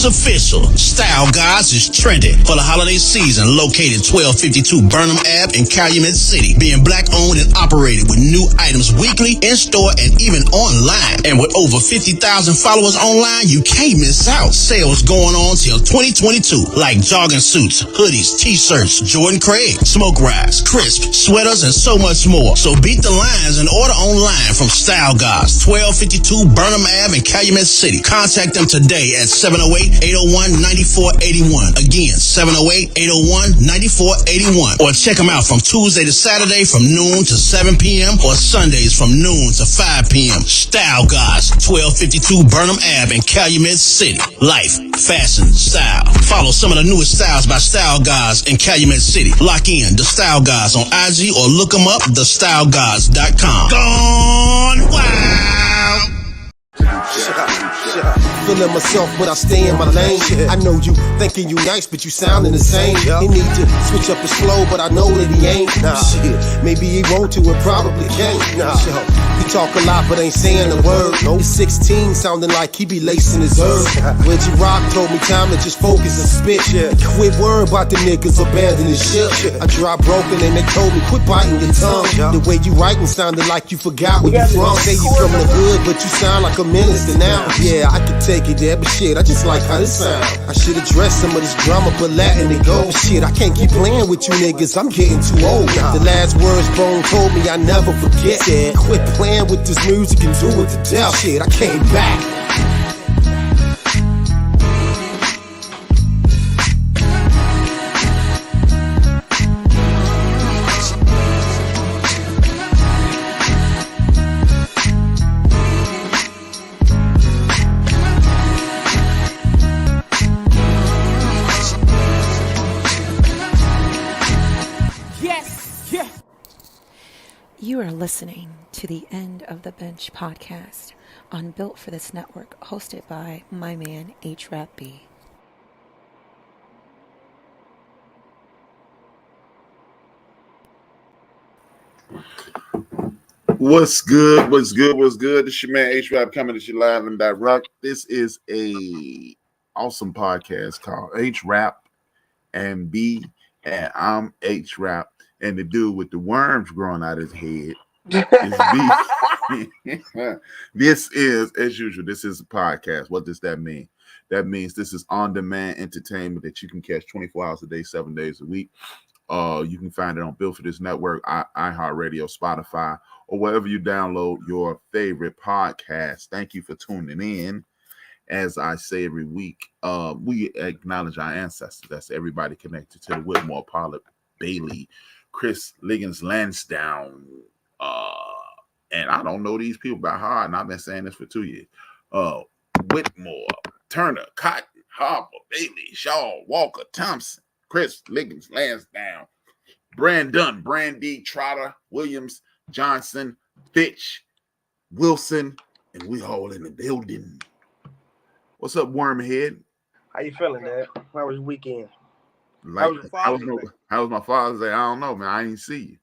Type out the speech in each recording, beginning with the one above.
It's official. Style Guys is trending for the holiday season. Located 1252 Burnham Ave in Calumet City. Being black owned and operated with new items weekly, in store, and even online. And with over 50,000 followers online, you can't miss out. Sales going on till 2022. Like jogging suits, hoodies, t-shirts, Jordan Craig, smoke racks, crisp, sweaters, and so much more. So beat the lines and order online from Style Guys, 1252 Burnham Ave in Calumet City. Contact them today at 708-801-9481. Again, 708-801-9481. Or check them out from Tuesday to Saturday from noon to 7 p.m. or Sundays from noon to 5 p.m. Style Guys, 1252 Burnham Ave in Calumet City. Life, fashion, style. Follow some of the newest styles by Style Guys in Calumet City. Lock in The Style Guys on IG or look them up, thestyleguys.com. Gone wild! Feeling myself, but I stay in my lane. I know you thinking you nice, but you sounding the same. He need to switch up his flow, but I know that he ain't. Shit, maybe he want to and probably can't. He talk a lot, but ain't saying a word. He's 16, sounding like he be lacing his herbs. Reggie Rock told me time to just focus and spit. Quit worrying about the niggas abandoning shit. I dropped broken and they told me quit biting your tongue. The way you writing sounded like you forgot where you from. Say you from the hood, but you sound like a minister now. Yeah, I could take it there, but shit, I just like how this sound. I should address some of this drama, but letting it go. Shit, I can't keep playing with you niggas, I'm getting too old. The last words Bone told me I never forget. Quit playing with this music and do it to death. Shit, I came back. You are listening to the End of the Bench podcast on Built for This Network, hosted by my man HRap. What's good? What's good? What's good? This your man HRap coming to you live and direct. This is a awesome podcast called HRap and B, and I'm HRap. And the dude with the worms growing out his head is B. This is, as usual, this is a podcast. What does that mean? That means this is on-demand entertainment that you can catch 24 hours a day, 7 days a week. You can find it on Built for This Network, iHeartRadio, Spotify, or wherever you download your favorite podcast. Thank you for tuning in. As I say every week, we acknowledge our ancestors. That's everybody connected to the Whitmore, Pollard, Bailey, Chris Liggins, Lansdowne, and I don't know these people by heart, and I've been saying this for 2 years. Whitmore, Turner, Cotton, Harper, Bailey, Shaw, Walker, Thompson, Chris Liggins, Lansdowne, Brandon, Brandy, Trotter, Williams, Johnson, Fitch, Wilson, and we all in the building. What's up, Wormhead? How you feeling, Dad? How was your weekend? Like, how was my Father's Day? I don't know, man. I didn't see you.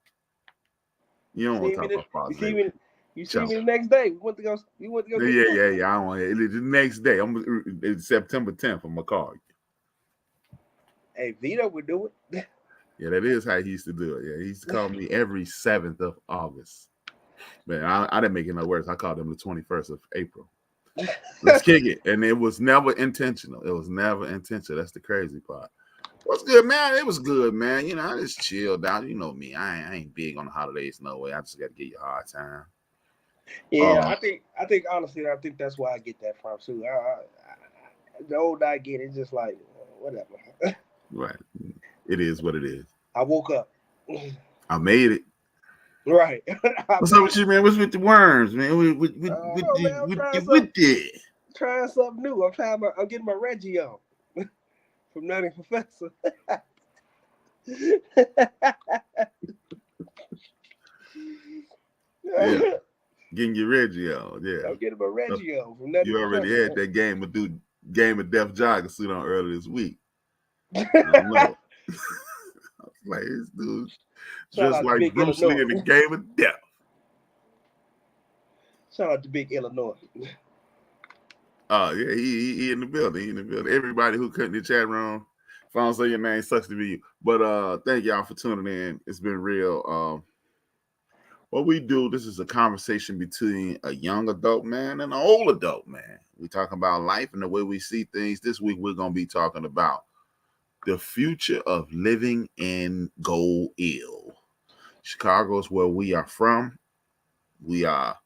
You don't want to talk about Father's Day. You see me the next day. We went to go. Yeah. I don't want it. The next day. It's September 10th. I'm gonna call you. Hey, Vito would do it. Yeah, that is how he used to do it. Yeah, he used to call me every 7th of August. Man, I didn't make it no worse. I called him the 21st of April. Let's kick it. And it was never intentional. That's the crazy part. What's good, man? It was good, man. You know, I just chilled out. You know me. I ain't big on the holidays no way. I just got to give you a hard time. Yeah, I think honestly, I think that's why I get that from too. The older I get, it's just like whatever. Right. It is what it is. I woke up. I made it. Right. What's up with you, man? What's with the worms, man? With it? Trying something new. I'm getting my Reggie on. From Nutty Professor. Yeah. Getting your Reggie on, yeah. I'm getting my Reggie on from Nutty You already Professor. had that game of Death jogging suit on earlier this week. I don't know. I was like, this dude just like Bruce Lee in the Game of Death. Shout out to Big Illinois. Oh yeah, he in the building. He in the building. Everybody who couldn't in the chat room, if I don't say your name, sucks to be you. But thank y'all for tuning in. It's been real. What we do, this is a conversation between a young adult man and an old adult man. We talk about life and the way we see things. This week we're gonna be talking about the future of living in Gold Hill. Chicago is where we are from. We are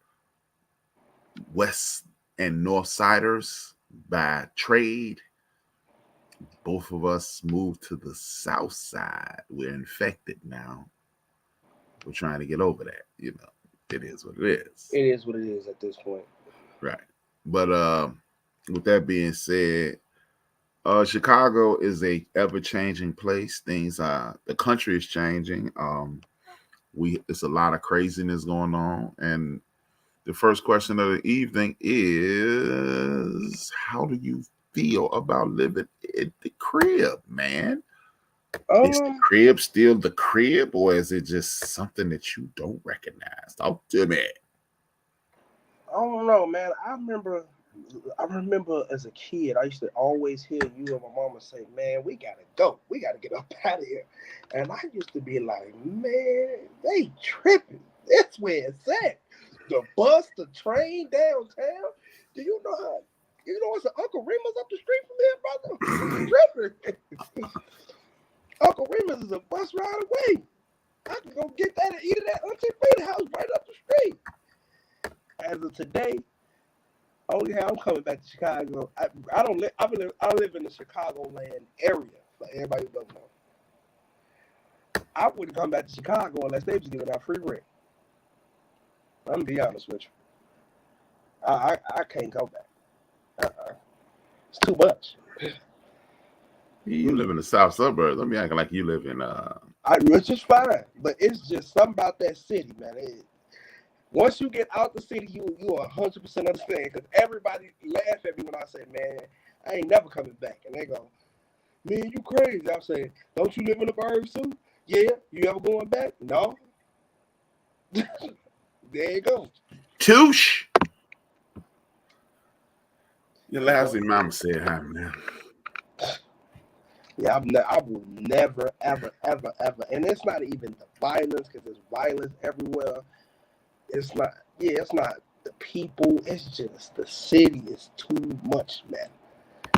West and North Siders by trade. Both of us moved to the South Side. We're infected now. We're trying to get over that. You know, it is what it is. It is what it is at this point. Right. But with that being said, Chicago is a ever-changing place. The country is changing. It's a lot of craziness going on. And the first question of the evening is, how do you feel about living in the crib, man? Is the crib still the crib, or is it just something that you don't recognize? Talk to me. I don't know, man. I remember as a kid, I used to always hear you and my mama say, "Man, we gotta go. We gotta get up out of here." And I used to be like, "Man, they tripping. That's where it's at. The bus, the train downtown. Do you know how? You know it's Uncle Remus up the street from here, brother? Tripping. Uncle Remus is a bus ride away. I can go get that and eat it at Auntie Frida's house right up the street." As of today, only how I'm coming back to Chicago. I live in the Chicagoland area. For everybody who don't know, I wouldn't come back to Chicago unless they was giving out free rent. I'm gonna be honest with you. I can't go back. It's too much. You live in the south suburbs. Let me act like you live in which is fine, but it's just something about that city, man. Once you get out the city, you are 100% understand. Because everybody laugh at me when I say, "Man, I ain't never coming back," and they go, "Man, you crazy." I'm saying, "Don't you live in the burbs too?" "Yeah." "You ever going back?" "No." There you go. Touche. Your last thing mama said, "Hi, man." Yeah, I will never, ever, ever, ever. And it's not even the violence, because there's violence everywhere. It's not the people. It's just the city is too much, man.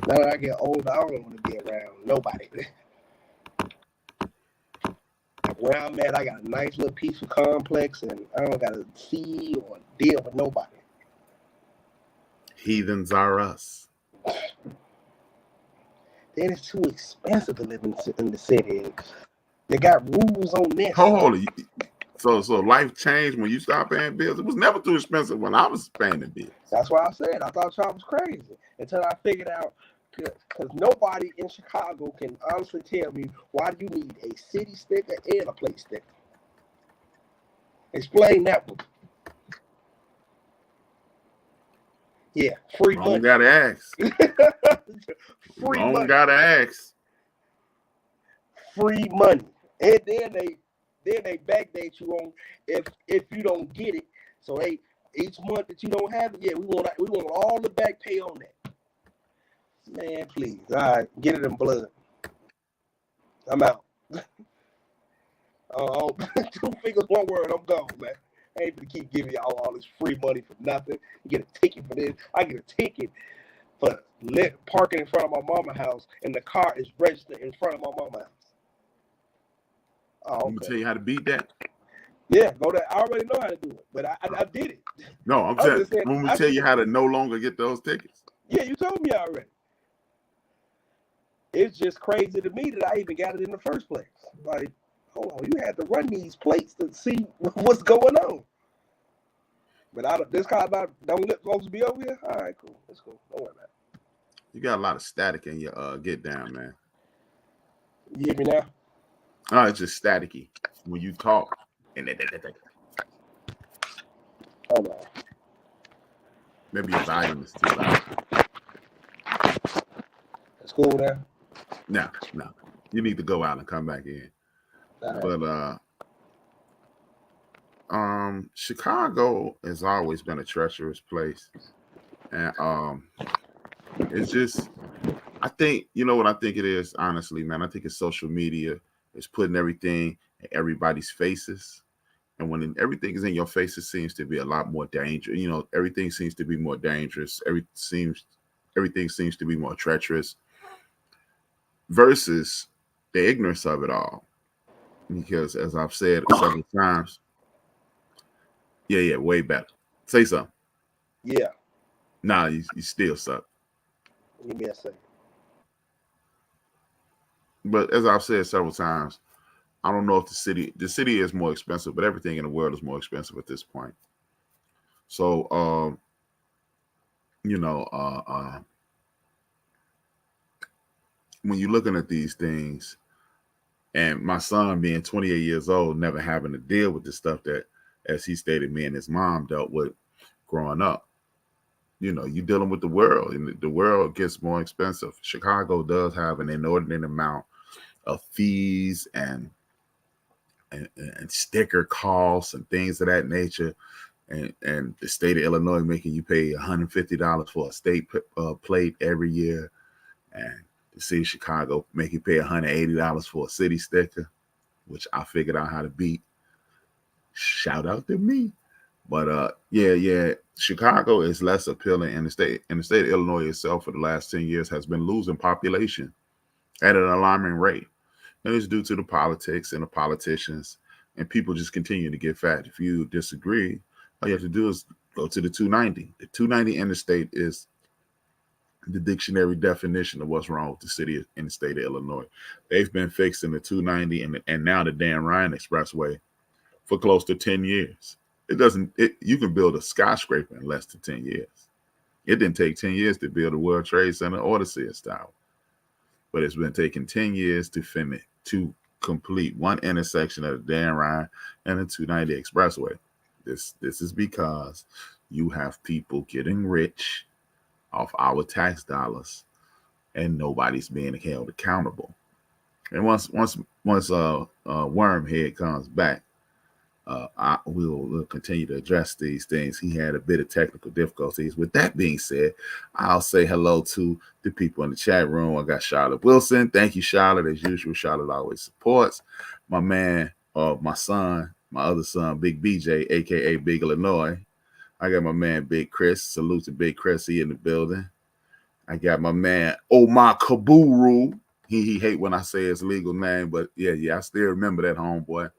Now that I get older, I don't want to be around nobody. Where I'm at, I got a nice little peaceful complex, and I don't got to see or deal with nobody. Heathens are us. Then it's too expensive to live in the city. They got rules on this. Holy. So life changed when you stopped paying bills. It was never too expensive when I was paying the bills. That's why I said I thought y'all was crazy until I figured out, because nobody in Chicago can honestly tell me why do you need a city sticker and a plate sticker. Explain that one. Yeah, free money. Gotta ask. Free money. Gotta ask. Free money, and then they backdate you on if you don't get it. So each month that you don't have it, yeah, we want all the back pay on that. Man, please, all right, get it in blood. I'm out. 2 fingers, 1 word. I'm gone, man. I ain't gonna keep giving y'all all this free money for nothing. You get a ticket for this. I get a ticket for parking in front of my mama's house, and the car is registered in front of my mama's house. Oh, okay. Let me tell you how to beat that. Yeah, go there. I already know how to do it, but I did it. No, I'm saying, when we tell you how to no longer get those tickets. Yeah, you told me already. It's just crazy to me that I even got it in the first place. Like, hold on, you had to run these plates to see what's going on. But this car don't look supposed to be over here. All right, cool. That's cool. Don't worry about it. You got a lot of static in your get down, man. You hear me now? Oh, it's just staticky when you talk. Hold on. Maybe your volume is too loud. It's cool now? No. You need to go out and come back in. Right. But Chicago has always been a treacherous place. And It's just, I think, you know what I think it is, honestly, man. I think it's social media. It's putting everything in everybody's faces. And when everything is in your face, it seems to be a lot more dangerous. You know, everything seems to be more dangerous. Everything seems to be more treacherous versus the ignorance of it all. Because as I've said several times, yeah, way better. Say something. Yeah. Nah, you still suck. Give me a second. But as I've said several times, I don't know if the city is more expensive, but everything in the world is more expensive at this point. So, you know, when you're looking at these things, and my son being 28 years old, never having to deal with the stuff that, as he stated, me and his mom dealt with growing up. You know, you're dealing with the world, and the world gets more expensive. Chicago does have an inordinate amount of fees and sticker costs and things of that nature. And the state of Illinois making you pay $150 for a state plate every year, and the city of Chicago make you pay $180 for a city sticker, which I figured out how to beat. Shout out to me. But yeah, Chicago is less appealing, and the state of Illinois itself for the last 10 years has been losing population at an alarming rate. And it's due to the politics and the politicians, and people just continue to get fat. If you disagree, all you have to do is go to the 290. The 290 interstate is the dictionary definition of what's wrong with the city and the state of Illinois. They've been fixing the 290 and now the Dan Ryan Expressway for close to 10 years. You can build a skyscraper in less than 10 years. It didn't take 10 years to build a World Trade Center or the Sears Tower. But it's been taking 10 years to complete one intersection of the Dan Ryan and the 290 Expressway. This is because you have people getting rich off our tax dollars, and nobody's being held accountable. And once Wormhead comes back, we'll continue to address these things. He had a bit of technical difficulties. With that being said, I'll say hello to the people in the chat room. I got Charlotte Wilson. Thank you, Charlotte. As usual, Charlotte always supports. My man, my other son, Big BJ, aka Big Illinois. I got my man, Big Chris. Salute to Big Chris. He in the building. I got my man, Omar Kaburu. He hate when I say his legal name, but yeah, I still remember that homeboy.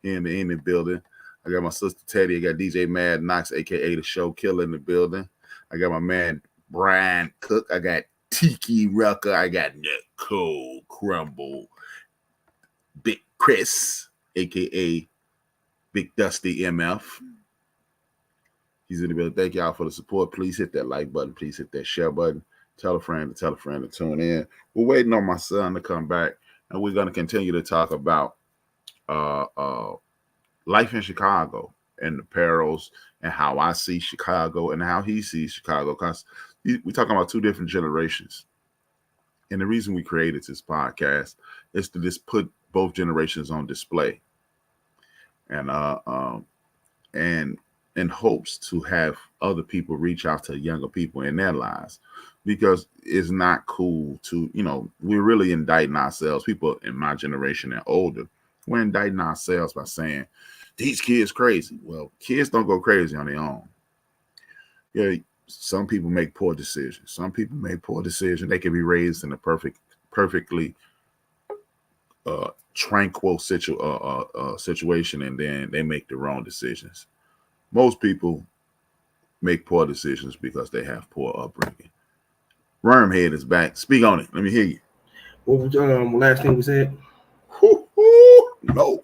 In the building. I got my sister Teddy. I got DJ Mad Knox, aka the Show Killer, in the building. I got my man Brian Cook. I got Tiki Rucker. I got Nicole Crumble. Big Chris, aka Big Dusty MF. He's in the building. Thank y'all for the support. Please hit that like button. Please hit that share button. Tell a friend to tune in. We're waiting on my son to come back, and we're going to continue to talk about life in Chicago and the perils and how I see Chicago and how he sees Chicago, because we're talking about two different generations. And the reason we created this podcast is to just put both generations on display, and in hopes to have other people reach out to younger people in their lives, because it's not cool to, we're really indicting ourselves. People in my generation and older, we're indicting ourselves by saying, these kids crazy. Well, kids don't go crazy on their own. Yeah, some people make poor decisions. Some people make poor decisions. They can be raised in a perfectly tranquil situation, and then they make the wrong decisions. Most people make poor decisions because they have poor upbringing. Wormhead is back. Speak on it. Let me hear you. What was last thing we said? No.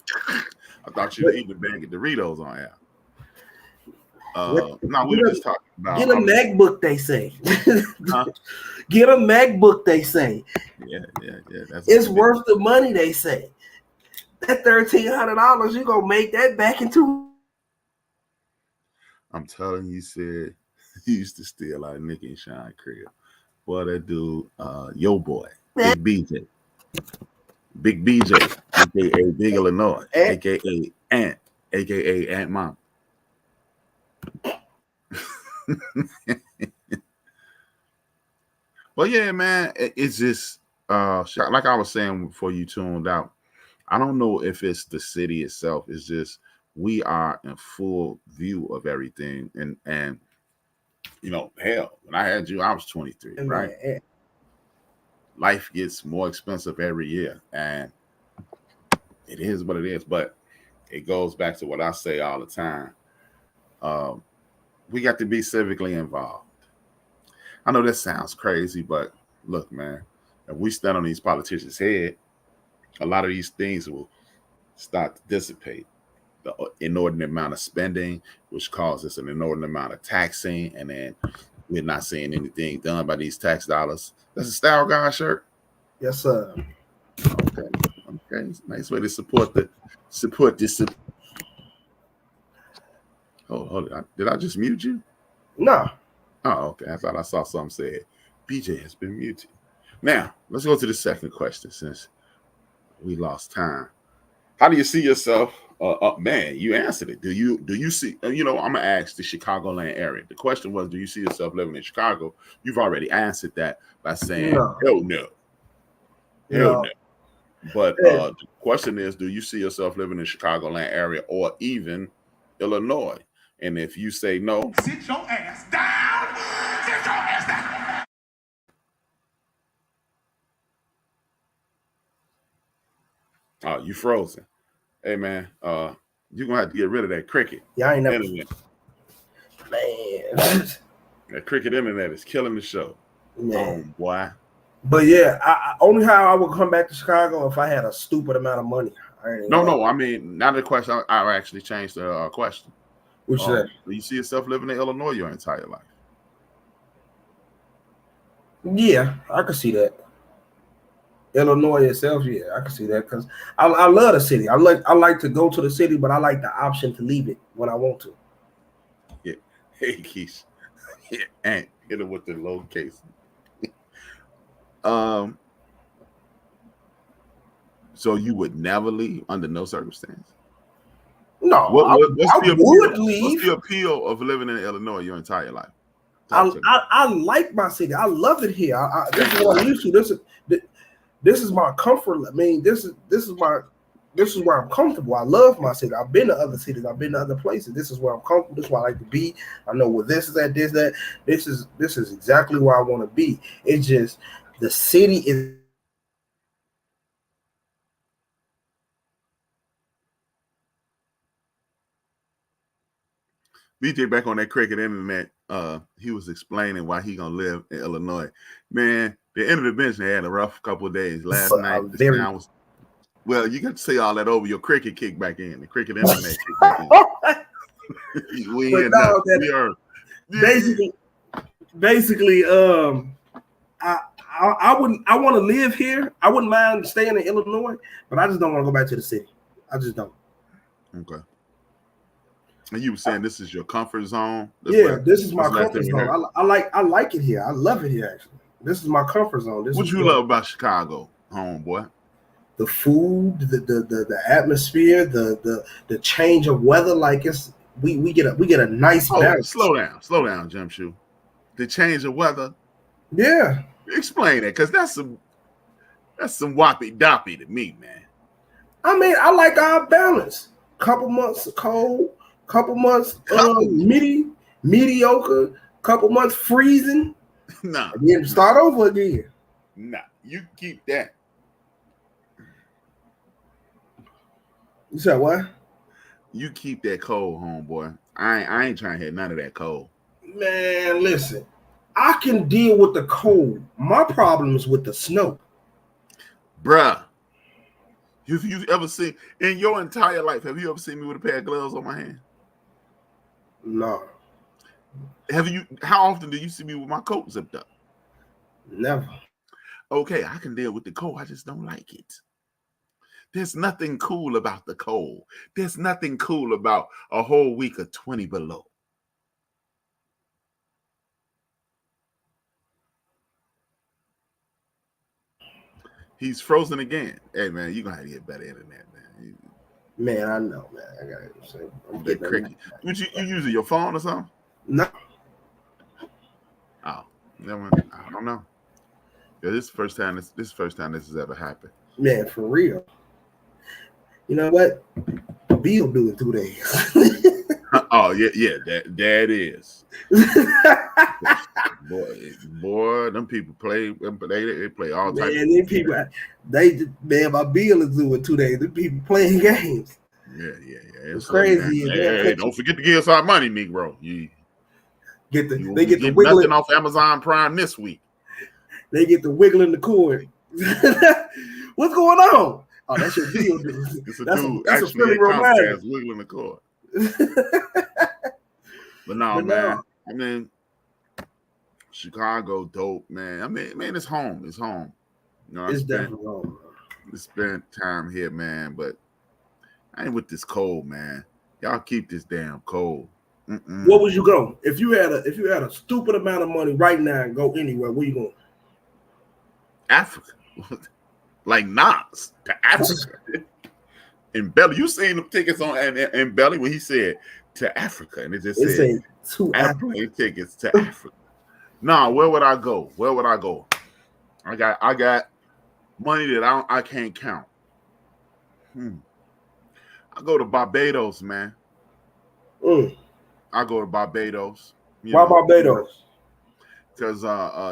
I thought you were eating a bag of Doritos on air. No, we were just talking about. Get a MacBook, they say. Huh? Get a MacBook, they say. Yeah. It's worth the money, they say. That $1,300, you're going to make that back into. I'm telling you, said he used to steal out of Nicky and Sean crib. Boy, that dude, yo boy, Big BJ. Big BJ, aka Big Illinois, aka Aunt, aka Aunt Mom. But yeah, man, it's just like I was saying before you tuned out. I don't know if it's the city itself. It's just we are in full view of everything, and you know, hell, when I had you, I was 23, right? Life gets more expensive every year, and it is what it is. But it goes back to what I say all the time. We got to be civically involved. I know that sounds crazy, but look, man, if we stand on these politicians' head, a lot of these things will start to dissipate. The inordinate amount of spending, which causes an inordinate amount of taxing, and then we're not seeing anything done by these tax dollars. That's a Style Guy shirt. Yes, sir. Okay. Nice way to support this. Hold on. Did I just mute you? No. Oh, okay. I thought I saw something said BJ has been muted. Now, let's go to the second question since we lost time. How do you see yourself? Man, you answered it. Do you see? I'm gonna ask the Chicagoland area. The question was, do you see yourself living in Chicago? You've already answered that by saying, No. hell no. Hell no. But the question is, do you see yourself living in Chicagoland area or even Illinois? And if you say no, sit your ass down. Sit your ass down. Oh, you frozen. Hey man, you're gonna have to get rid of that cricket. Yeah, I ain't never. Internet. Man. That cricket internet is killing the show. Oh boy. But yeah, only how I would come back to Chicago if I had a stupid amount of money. No. I mean, now the question, I actually changed the question. Which do you see yourself living in Illinois your entire life? Yeah, I can see that. Illinois itself, yeah, I can see that because I love the city. I like to go to the city, but I like the option to leave it when I want to. Yeah. Hey, Keith. Yeah, and hit it with the lowercase. So you would never leave under no circumstance? No, I would leave. What's the appeal of living in Illinois your entire life? I like my city. I love it here. This is what I'm used to. This is my comfort. I mean, this is where I'm comfortable. I love my city. I've been to other cities. I've been to other places. This is where I'm comfortable. This is where I like to be. I know where this is at. This is exactly where I want to be. It's just the city is. BJ back on that cricket internet. He was explaining why he gonna live in Illinois. Man, the end of the bench had a rough couple of days. Last night, well, you got to say all that over. Your cricket kicked back in. The cricket internet kicked back in. We basically, I want to live here. I wouldn't mind staying in Illinois, but I just don't want to go back to the city. I just don't. Okay. And you were saying this is your comfort zone? This is my comfort zone. I like it here. I love it here, actually. This is my comfort zone. What you love about Chicago, homeboy? The food, the atmosphere, the change of weather. Like we get a nice balance. Slow down, Jumshoe. The change of weather. Yeah. Explain it, because that's some whoppy doppy to me, man. I mean, I like our balance. Couple months cold, couple months mediocre, couple months freezing. Nah. And then start over again. Nah, you keep that. You said what? You keep that cold, homeboy. I ain't trying to hit none of that cold. Man, listen. I can deal with the cold. My problem is with the snow. Bruh. Have you ever seen, in your entire life, have you ever seen me with a pair of gloves on my hand? No. How often do you see me with my coat zipped up? Never. Okay, I can deal with the cold. I just don't like it. There's nothing cool about the cold. There's nothing cool about a whole week of 20 below. He's frozen again. Hey, man, you're going to have to get better internet, man. Man, I know, man. I got to say. I'm getting cricket. You using your phone or something? No. Oh, I don't know. Yeah, this is the first time this has ever happened. Man, for real. You know what? Bill do in 2 days. Oh yeah, that is. Boy, them people play. They play all types. Man, them people, my bill is due in 2 days. Them people playing games. Yeah. It's crazy. Man. Hey, don't forget to give us our money, Negro. They You get the get wiggling nothing off Amazon Prime this week. They get the wiggling the cord. What's going on? Oh, that's your bill, dude. It's a that's dude a actually friendly at reminder. Comcast wiggling the cord. But no, man. I mean, Chicago dope, man. I mean, it's home. It's home. You know, it's definitely home, bro. I spent time here, man, but I ain't with this cold, man. Y'all keep this damn cold. Where would you go if you had a stupid amount of money right now and go anywhere? Where you going? Africa, like Nas to Africa. In Belly, you seen the tickets on in Belly when he said to Africa, and it just said to airplane tickets to Africa. Nah, where would I go? I got money that I can't count. I go to Barbados, man. I go to Barbados. Why Barbados? Because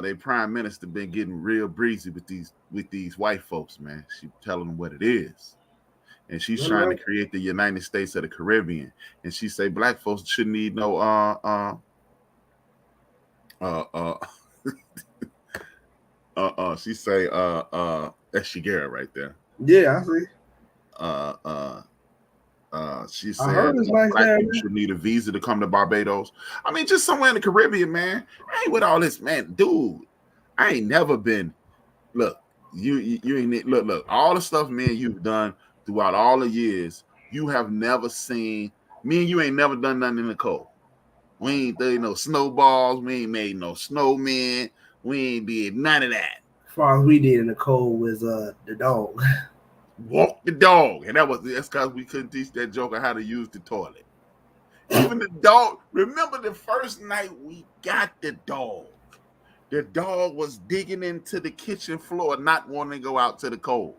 their prime minister been getting real breezy with these white folks, man. She telling them what it is. And she's trying to create the United States of the Caribbean. And she say black folks shouldn't need no she say that's Shigera right there. Yeah, I see. She said black people should need a visa to come to Barbados. I mean, just somewhere in the Caribbean, man. I ain't with all this, man. Dude, I ain't never been. Look, you ain't look. All the stuff, man, you've done throughout all the years, you have never seen. Me and you ain't never done nothing in the cold. We ain't done no snowballs. We ain't made no snowmen. We ain't did none of that. As far as we did in the cold was the dog. Walk the dog, and that's because we couldn't teach that joker how to use the toilet. Even the dog. Remember the first night we got the dog. The dog was digging into the kitchen floor, not wanting to go out to the cold.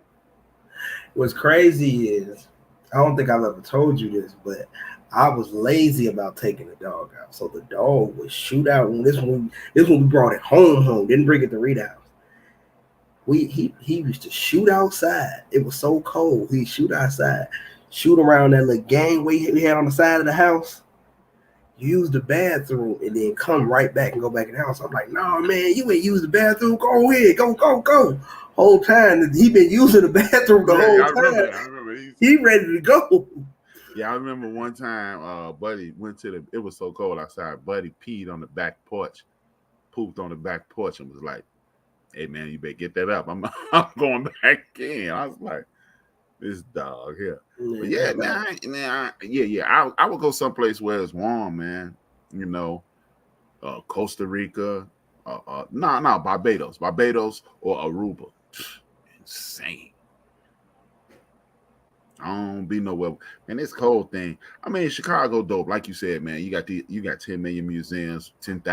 What's crazy is, I don't think I've ever told you this, but I was lazy about taking the dog out. So the dog would shoot out. This one we brought it home. Didn't bring it to Reed House. He used to shoot outside. It was so cold. He'd shoot outside, shoot around that little gangway we had on the side of the house, use the bathroom, and then come right back and go back in the house. I'm like, no, man, you ain't use the bathroom. Go ahead. Go. Whole time he been using the bathroom the whole time. I remember. He ready to go. Yeah, I remember one time Buddy went it was so cold outside. Buddy peed on the back porch, pooped on the back porch, and was like, hey man, you better get that up. I'm going back in. I was like, this dog here. But yeah, man, I would go someplace where it's warm, man. You know, Costa Rica, Barbados or Aruba. Insane. I don't be nowhere. Man, this cold thing. I mean, Chicago dope, like you said, man. You got 10 million museums, 10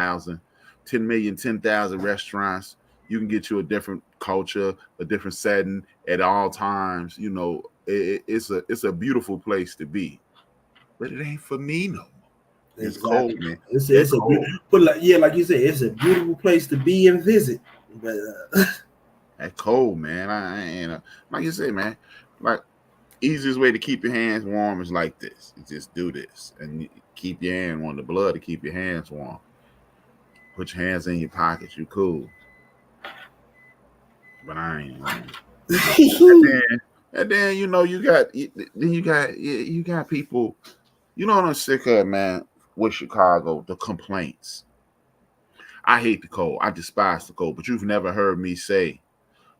million, 10,000 restaurants. You can get you a different culture, a different setting at all times. You know, it's a beautiful place to be, but it ain't for me no more. It's cold, man. It's cold. But like you said, it's a beautiful place to be and visit. But that cold, man. I ain't like you said, man. Like easiest way to keep your hands warm is like this. You just do this and keep your hand warm. The blood to keep your hands warm. Put your hands in your pockets. You cool. But I ain't. and then you know you got people. You know what I'm sick of, man. With Chicago, the complaints. I hate the cold. I despise the cold. But you've never heard me say,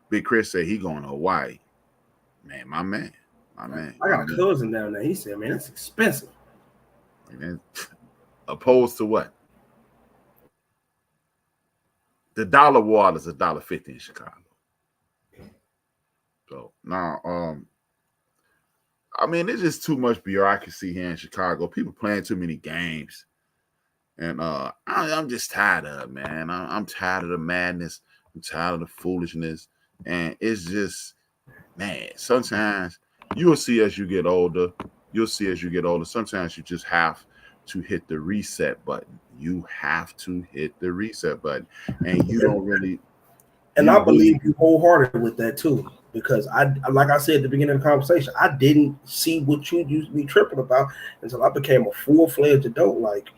Big Chris say he going to Hawaii. Man, my man. I got a cousin down there. He said, man, that's expensive. And opposed to what? The dollar water is $1.50 in Chicago. So now, I mean, it's just too much bureaucracy here in Chicago. People playing too many games, and I'm just tired of it, man. I'm tired of the madness. I'm tired of the foolishness. And it's just, man, sometimes you'll see as you get older, sometimes you just have to hit the reset button. You have to hit the reset button. And you don't really. And I believe you wholehearted with that too. Because like I said at the beginning of the conversation, I didn't see what you used to be tripping about until I became a full-fledged adult. Like,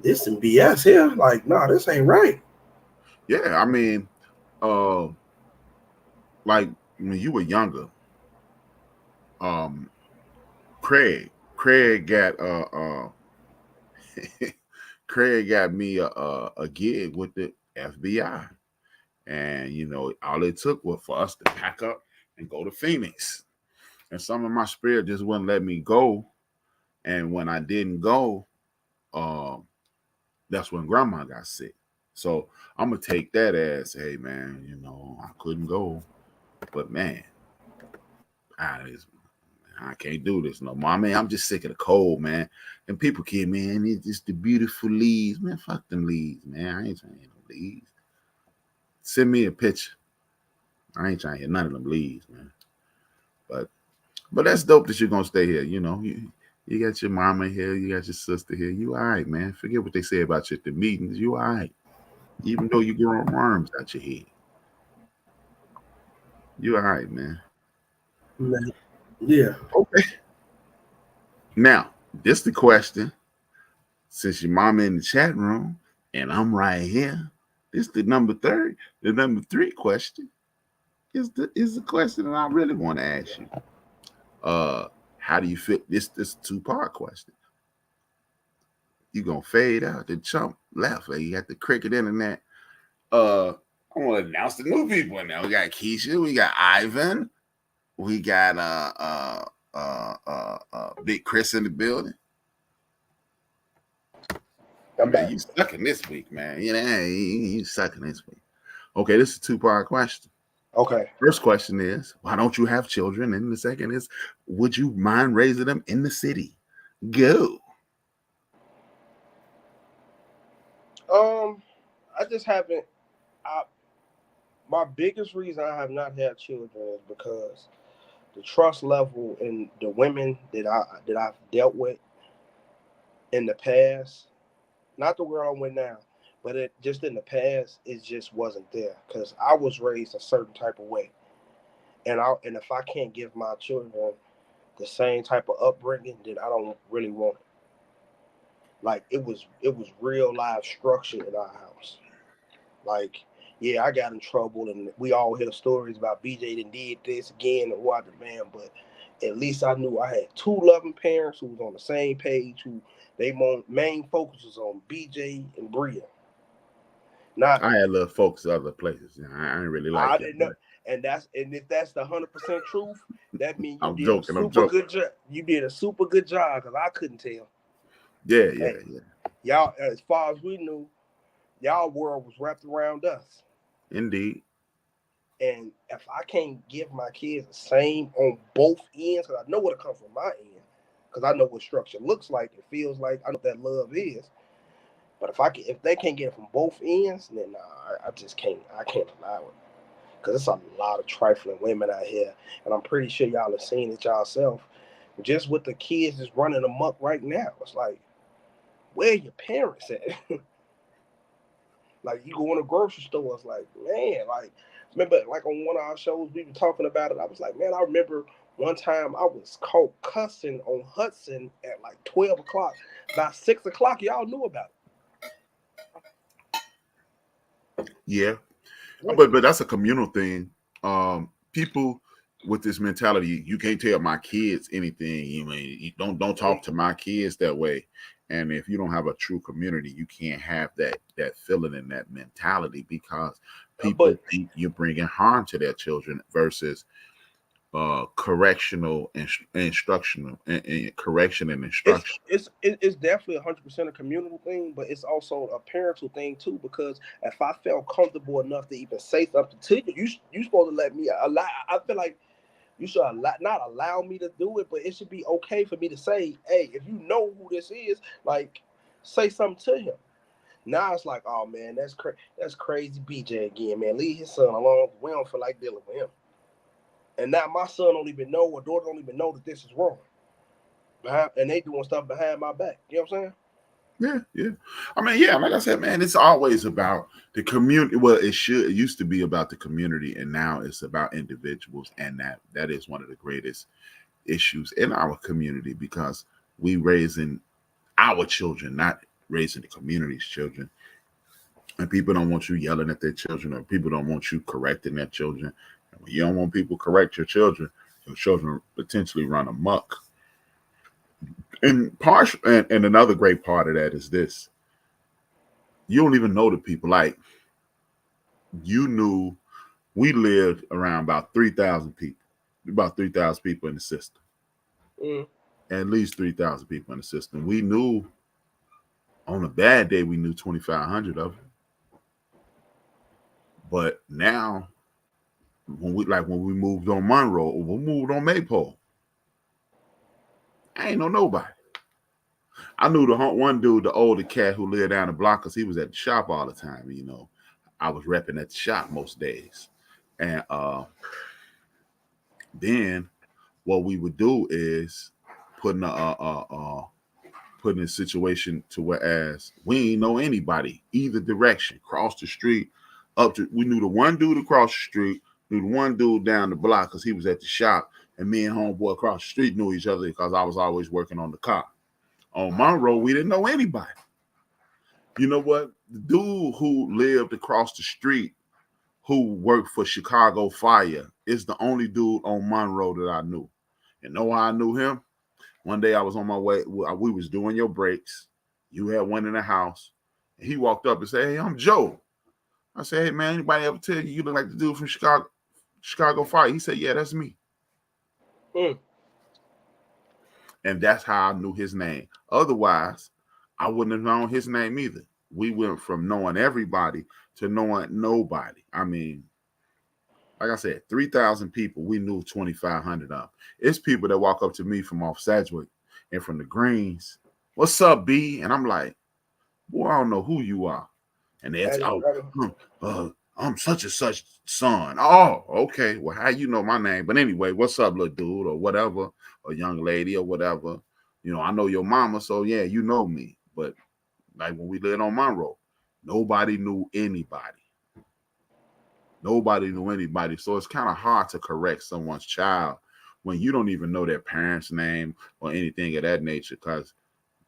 this some BS here. Like, nah, this ain't right. Yeah, I mean, like when you were younger, Craig got Craig got me a gig with the FBI, and you know all it took was for us to pack up and go to Phoenix, and some of my spirit just wouldn't let me go, and when I didn't go, that's when Grandma got sick. So I'm gonna take that as, hey man, you know I couldn't go, but man, I can't do this no more. I mean, I'm just sick of the cold, man. And people kid, man, it's just the beautiful leaves. Man, fuck them leaves, man. I ain't trying to hear no leaves. Send me a picture. I ain't trying to hear none of them leaves, man. But that's dope that you're gonna stay here. You know, you got your mama here, you got your sister here. You all right, man. Forget what they say about you at the meetings. You all right. Even though you're growing worms out your head. You all right, man. Yeah. Okay. Now, this the question. Since your mama in the chat room and I'm right here, this the number three question is the question that I really want to ask you. How do you feel? This 2-part question. You gonna fade out the chump left? Like you got the cricket internet. I want to announce the new people in there. We got Keisha, we got Ivan, we got Big Chris in the building. Man, you sucking this week, man. You know, you sucking this week. Okay, this is a 2-part question. Okay. First question is, why don't you have children? And the second is, would you mind raising them in the city? Go. I just haven't. My biggest reason I have not had children is because the trust level in the women that I've dealt with in the past, not the world I'm with now, but it just in the past, it just wasn't there because I was raised a certain type of way, and if I can't give my children the same type of upbringing, then I don't really want it. Like it was real life structure in our house. Like, yeah, I got in trouble, and we all hear stories about BJ did this again and what, man. But at least I knew I had 2 loving parents who was on the same page. Who they main focus was on BJ and Bria. Not I had a little focus other places. I didn't really like I it. didn't know, and if that's the 100% truth, that means you I'm did joking, a super good job. You did a super good job because I couldn't tell. Yeah. Y'all, as far as we knew, y'all world was wrapped around us. Indeed. And if I can't give my kids the same on both ends, because I know what'll come from my end, because I know what structure looks like, it feels like, I know what that love is. But if they can't get it from both ends, then I just can't. I can't allow it, because it's a lot of trifling women out here, and I'm pretty sure y'all have seen it yourself. Just with the kids just running amok right now, it's like, where your parents at? Like you go in a grocery store, it's like, man, like remember like on one of our shows we were talking about it. I was like, man, I remember one time I was caught cussing on Hudson at like 12 o'clock. By 6 o'clock, y'all knew about it. Yeah. But that's a communal thing. People with this mentality, you can't tell my kids anything. You don't talk to my kids that way. And if you don't have a true community, you can't have that feeling and that mentality, because people think you're bringing harm to their children versus correctional and instructional and correction and instruction. It's definitely 100% a communal thing, but it's also a parental thing too. Because if I felt comfortable enough to even say something to you, you supposed to let me allow. I feel like you should not allow me to do it, but it should be okay for me to say, hey, if you know who this is, like, say something to him. Now it's like, oh man, that's crazy BJ again, man. Leave his son alone. We don't feel like dealing with him. And now my son don't even know, or daughter don't even know that this is wrong. And they doing stuff behind my back. You know what I'm saying? Yeah. I mean, yeah, like I said, man, it's always about the community. Well, it used to be about the community, and now it's about individuals. And that is one of the greatest issues in our community, because we raising our children, not raising the community's children. And people don't want you yelling at their children, or people don't want you correcting their children. And when you don't want people correct your children potentially run amok. And another great part of that is this: you don't even know the people. Like, you knew we lived around about 3,000 people, about 3,000 people in the system. At least 3,000 people in the system. We knew on a bad day, we knew 2,500 of them. But now, when we moved on Monroe, or we moved on Maypole, I ain't know nobody. I knew the one dude, the older cat who lived down the block, because he was at the shop all the time. You know, I was repping at the shop most days. And then what we would do is put in a situation to whereas we ain't know anybody either direction, cross the street, we knew the one dude across the street, knew the one dude down the block because he was at the shop, and me and homeboy across the street knew each other because I was always working on the car. On Monroe, we didn't know anybody. You know what? The dude who lived across the street, who worked for Chicago Fire, is the only dude on Monroe that I knew. And know how I knew him? One day I was on my way. We was doing your breaks. You had one in the house. And he walked up and said, "Hey, I'm Joe." I said, "Hey, man, anybody ever tell you look like the dude from Chicago Fire?" He said, "Yeah, that's me." And that's how I knew his name. Otherwise, I wouldn't have known his name either. We went from knowing everybody to knowing nobody. I mean, like I said, 3,000 people, we knew 2,500 of. It's people that walk up to me from off Sedgwick and from the Greens. "What's up, B?" And I'm like, "Boy, I don't know who you are." And they say, "I'm such and such son." "Oh, okay. Well, how you know my name?" But anyway, "What's up, little dude?" or whatever, or young lady or whatever. You know, "I know your mama, so yeah, you know me." But like when we lived on Monroe, nobody knew anybody. Nobody knew anybody. So it's kind of hard to correct someone's child when you don't even know their parents' name or anything of that nature. Because,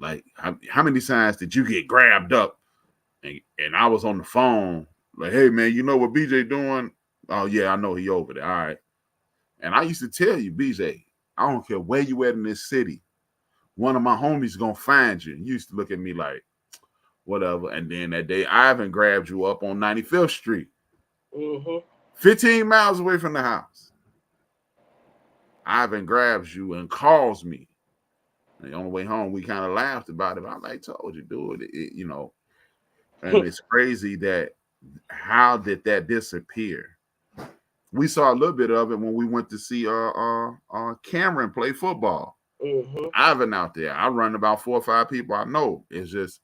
like, how many times did you get grabbed up and I was on the phone, like, "Hey, man, you know what BJ doing?" "Oh, yeah, I know he over there." "All right." And I used to tell you, "BJ, I don't care where you at in this city. One of my homies going to find you." And you used to look at me like, whatever. And then that day, Ivan grabbed you up on 95th Street. 15 miles away from the house. Ivan grabs you and calls me. And on the way home, we kind of laughed about it. I like, told you, dude, you know. And it's crazy that how did that disappear? We saw a little bit of it when we went to see Cameron play football. Ivan out there. I run about 4 or 5 people I know. It's just,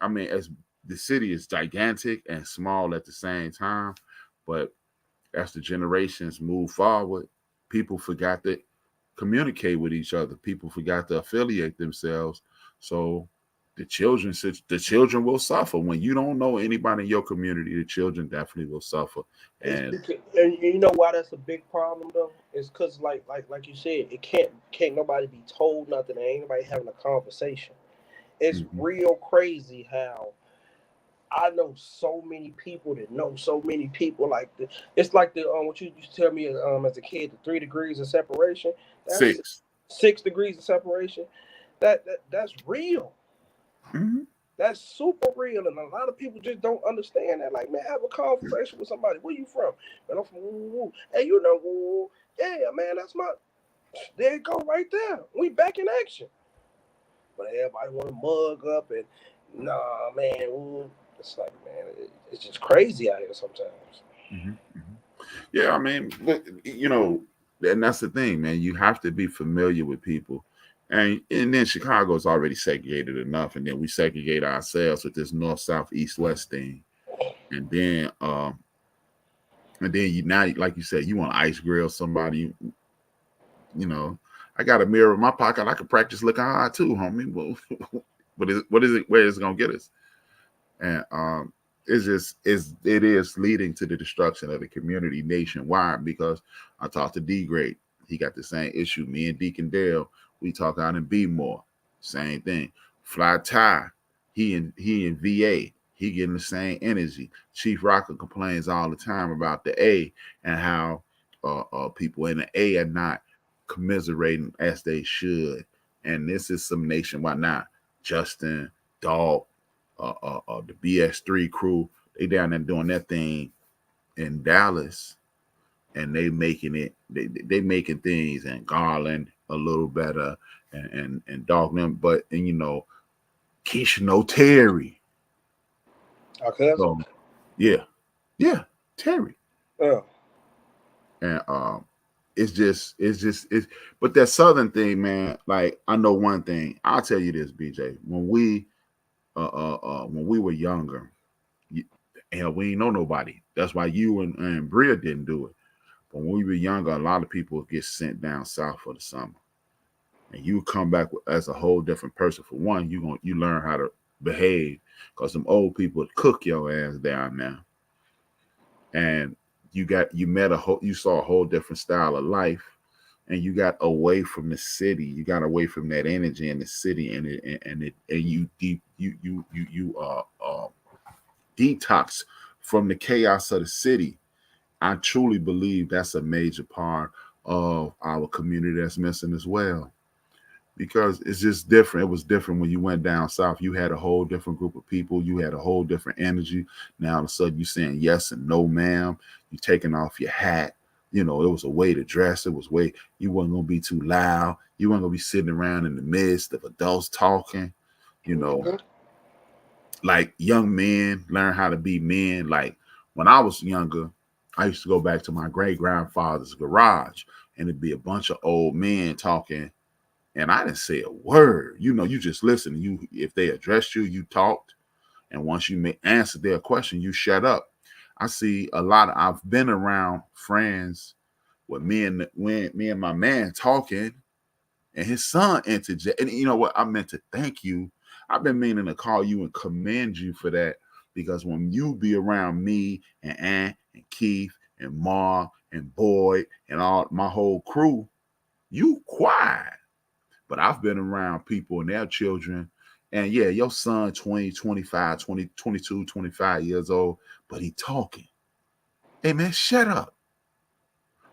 as the city is gigantic and small at the same time, but as the generations move forward, people forgot to communicate with each other. People forgot to affiliate themselves. So the children will suffer. When you don't know anybody in your community, the children definitely will suffer. And you know why that's a big problem though? It's because like you said, it can't nobody be told nothing. There ain't nobody having a conversation. It's real crazy how I know so many people that know so many people. It's like the what you used to tell me as a kid, the 3 degrees of separation. That's 6 degrees of separation. That's real. That's super real, and a lot of people just don't understand that. Like, man, have a conversation with somebody. Where you from? Man, I'm from woo-woo. Hey, you know, woo-woo. Yeah, man, that's my. There you go, right there. We back in action. But everybody want to mug up and, nah, man. Woo. It's like, man, it's just crazy out here sometimes. Yeah, I mean, you know, and that's the thing, man. You have to be familiar with people And then Chicago's already segregated enough, and then we segregate ourselves with this north, south, east, west thing. And then you now, like you said, you want to ice grill somebody, you know. I got a mirror in my pocket. I could practice looking high too, homie. What is it? Where is it gonna get us? And it is leading to the destruction of the community nationwide, because I talked to D Great. He got the same issue. Me and Deacon Dale, we talk out in B-More. Same thing. Fly Ty, he in VA. He getting the same energy. Chief Rocker complains all the time about the A and how people in the A are not commiserating as they should. And this is some nationwide now. Justin, Dog, the BS3 crew, they down there doing that thing in Dallas, and they making it. They making things, and Garland a little better, and Dog them, but and you know, Keisha no Terry. Okay. So, yeah, Terry. Yeah. And it's but that Southern thing, man. Like, I know one thing. I'll tell you this, BJ. When we were younger, and we ain't know nobody. That's why you and Bria didn't do it. But when we were younger, a lot of people get sent down south for the summer, and you come back as a whole different person. For one, you learn how to behave, because some old people cook your ass down there, and you saw a whole different style of life, and you got away from the city. You got away from that energy in the city, and you detox from the chaos of the city. I truly believe that's a major part of our community that's missing as well, because it's just different. It was different when you went down south. You had a whole different group of people. You had a whole different energy. Now all of a sudden you saying yes and no, ma'am. You taking off your hat. You know, it was a way to dress. It was way you wasn't gonna be too loud. You weren't gonna be sitting around in the midst of adults talking. You know, like young men learn how to be men. Like when I was younger, I used to go back to my great grandfather's garage, and it'd be a bunch of old men talking, and I didn't say a word. You know, you just listen. If they addressed you, you talked, and once you answered their question, you shut up. I've been around friends with me and my man talking, and his son interjected. And you know what? I meant to thank you. I've been meaning to call you and commend you for that, because when you be around me and Aunt and Keith and Ma and Boyd and all my whole crew, you quiet. But I've been around people and their children, and yeah, your son 20, 25, 20, 22, 25 years old, but he talking. Hey man, shut up.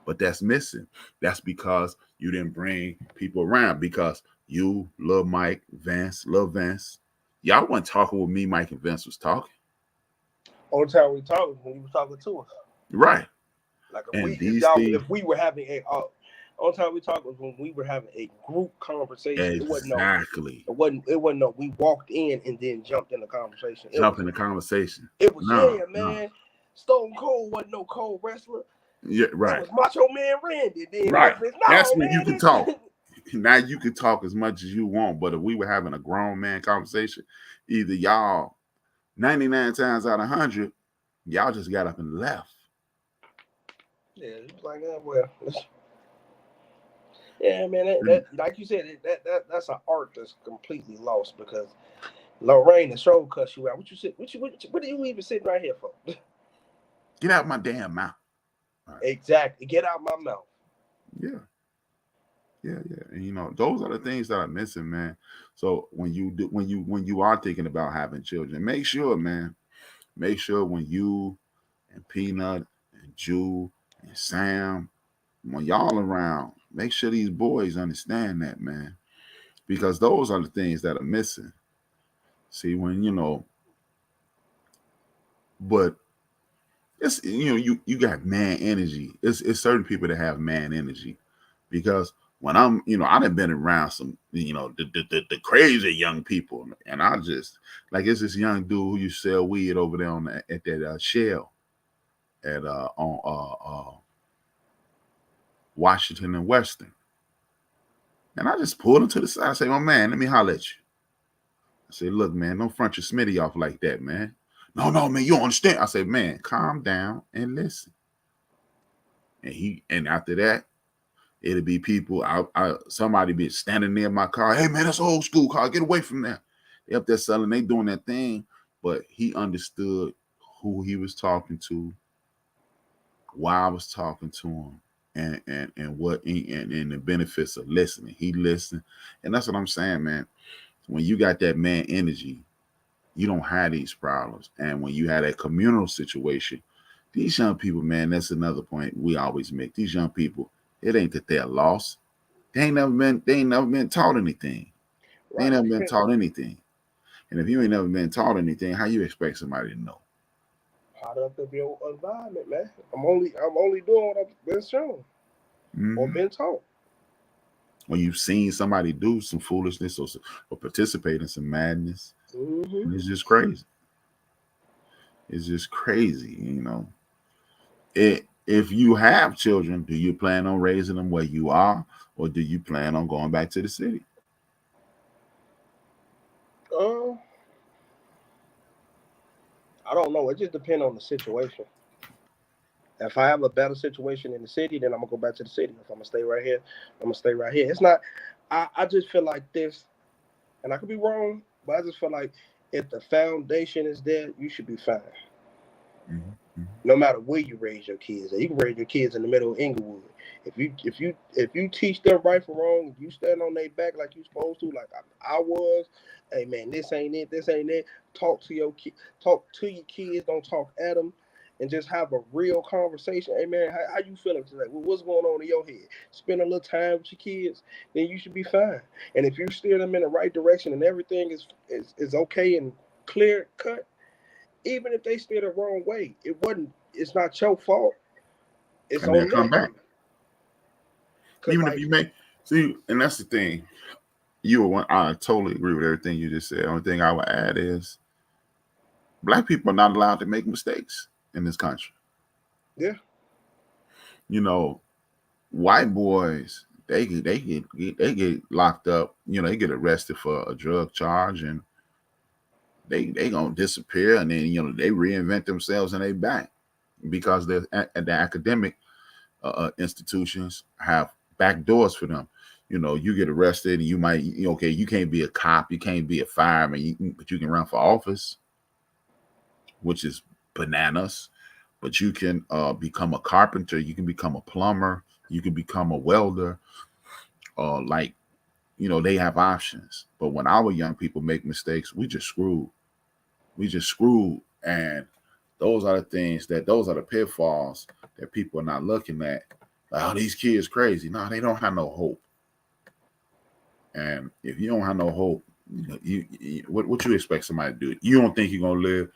But that's missing. That's because you didn't bring people around, because you, Lil Mike, Lil Vince, y'all wasn't talking with me. Mike and Vince was talking. Only time we talked was when you was talking to us. Right. Like if we were having a only time we talked was when we were having a group conversation. Exactly. It wasn't no we walked in and then jumped in the conversation. It was man. Stone Cold wasn't no cold wrestler. Yeah, right. It was Macho Man Randy. Then right. That's when you can talk. Now you can talk as much as you want, but if we were having a grown man conversation, either y'all 99 times out of 100, y'all just got up and left. Yeah, it was like that. Well, yeah, man. That like you said, that's an art that's completely lost, because Lorraine and Show cuss you out. What are you even sitting right here for? Get out my damn mouth. Right. Exactly. Get out my mouth. Yeah. And you know, those are the things that are missing, man. So when you are thinking about having children, make sure when you and Peanut and Jew and Sam, when y'all around, make sure these boys understand that, man, because those are the things that are missing. See, when but it's you got man energy. It's certain people that have man energy, because when I'm I done been around some the crazy young people, and I just like it's this young dude who used to sell weed over there at that Shell at on Washington and Western. And I just pulled him to the side. I say, "My man, let me holler at you." I say, "Look, man, don't front your Smitty off like that, man." "No, man, you don't understand." I say, "Man, calm down and listen." And after that, it'll be people. Somebody be standing near my car. "Hey, man, that's an old school car. Get away from there." They up there selling. They doing that thing, but he understood who he was talking to, why I was talking to him, and what and the benefits of listening. He listened, and that's what I'm saying, man. When you got that man energy, you don't have these problems. And when you have that communal situation, these young people, man, that's another point we always make. These young people, it ain't that they're lost. They ain't never been taught anything. They ain't Right. never been taught anything. And if you ain't never been taught anything, how you expect somebody to know? Product of your environment, man. I'm only doing what I've been shown or Mm-hmm. been taught. When you've seen somebody do some foolishness or participate in some madness, Mm-hmm. and it's just crazy. It's just crazy, If you have children, do you plan on raising them where you are, or do you plan on going back to the city? I don't know. It just depends on the situation. If I have a better situation in the city, then I'm gonna go back to the city. If I'm gonna stay right here, I'm gonna stay right here. It's not. I just feel like this, and I could be wrong, but I just feel like if the foundation is there, you should be fine. Mm-hmm. No matter where you raise your kids, you can raise your kids in the middle of Inglewood. If you teach them right from wrong, if you stand on their back like you supposed to, like I was, hey man, this ain't it, this ain't it. Talk to your kids, don't talk at them, and just have a real conversation. Hey man, how you feeling today? What's going on in your head? Spend a little time with your kids, then you should be fine. And if you steer them in the right direction and everything is okay and clear cut, even if they steer the wrong way, it's not your fault. It's And they'll on come them. back. Cause Even if like, you make see, and that's the thing. I totally agree with everything you just said. The only thing I would add is Black people are not allowed to make mistakes in this country. yeah, White boys, they get locked up. They get arrested for a drug charge, and they gonna disappear, and then they reinvent themselves and they back because the academic institutions have back doors for them. You get arrested, and you might you can't be a cop, you can't be a fireman, but you can run for office, which is bananas. But you can become a carpenter, you can become a plumber, you can become a welder. They have options. But when our young people make mistakes, we just screwed. And those are the pitfalls that people are not looking at. Like, oh, these kids crazy. No, they don't have no hope. And if you don't have no hope, what you expect somebody to do? You don't think you're gonna live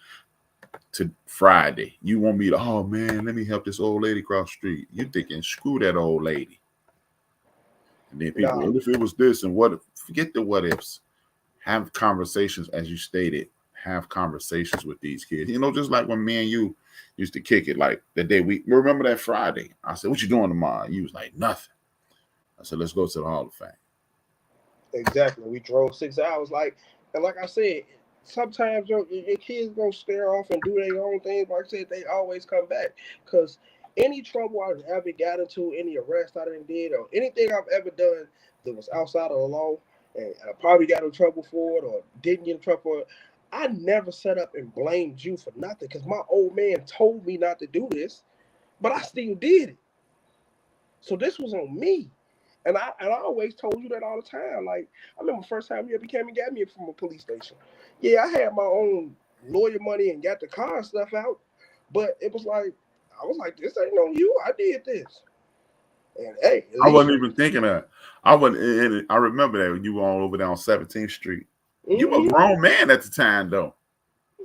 to Friday. You want me to, oh man, let me help this old lady cross the street. You're thinking, screw that old lady. And then people, nah, what if it was this and what if? Forget the what ifs. Have conversations, as you stated. Have conversations with these kids. Just like when me and you used to kick it, like the day we remember that Friday. I said, "What you doing tomorrow?" You was like, "Nothing." I said, "Let's go to the Hall of Fame." exactly. We drove 6 hours. And like I said, sometimes your kids gonna stare off and do their own thing. Like I said, they always come back. Cause any trouble I've ever got into, any arrest I done did, or anything I've ever done that was outside of the law, and I probably got in trouble for it or didn't get in trouble for it, I never set up and blamed you for nothing. Cause my old man told me not to do this, but I still did it. So this was on me. And I always told you that all the time. Like, I remember the first time you ever came and got me from a police station. Yeah, I had my own lawyer money and got the car and stuff out, but it was like I was like, this ain't on you. I did this. And hey, at I least wasn't even thinking of. I wasn't. I remember that when you were all over there on 17th Street. You were a mm-hmm. grown man at the time, though.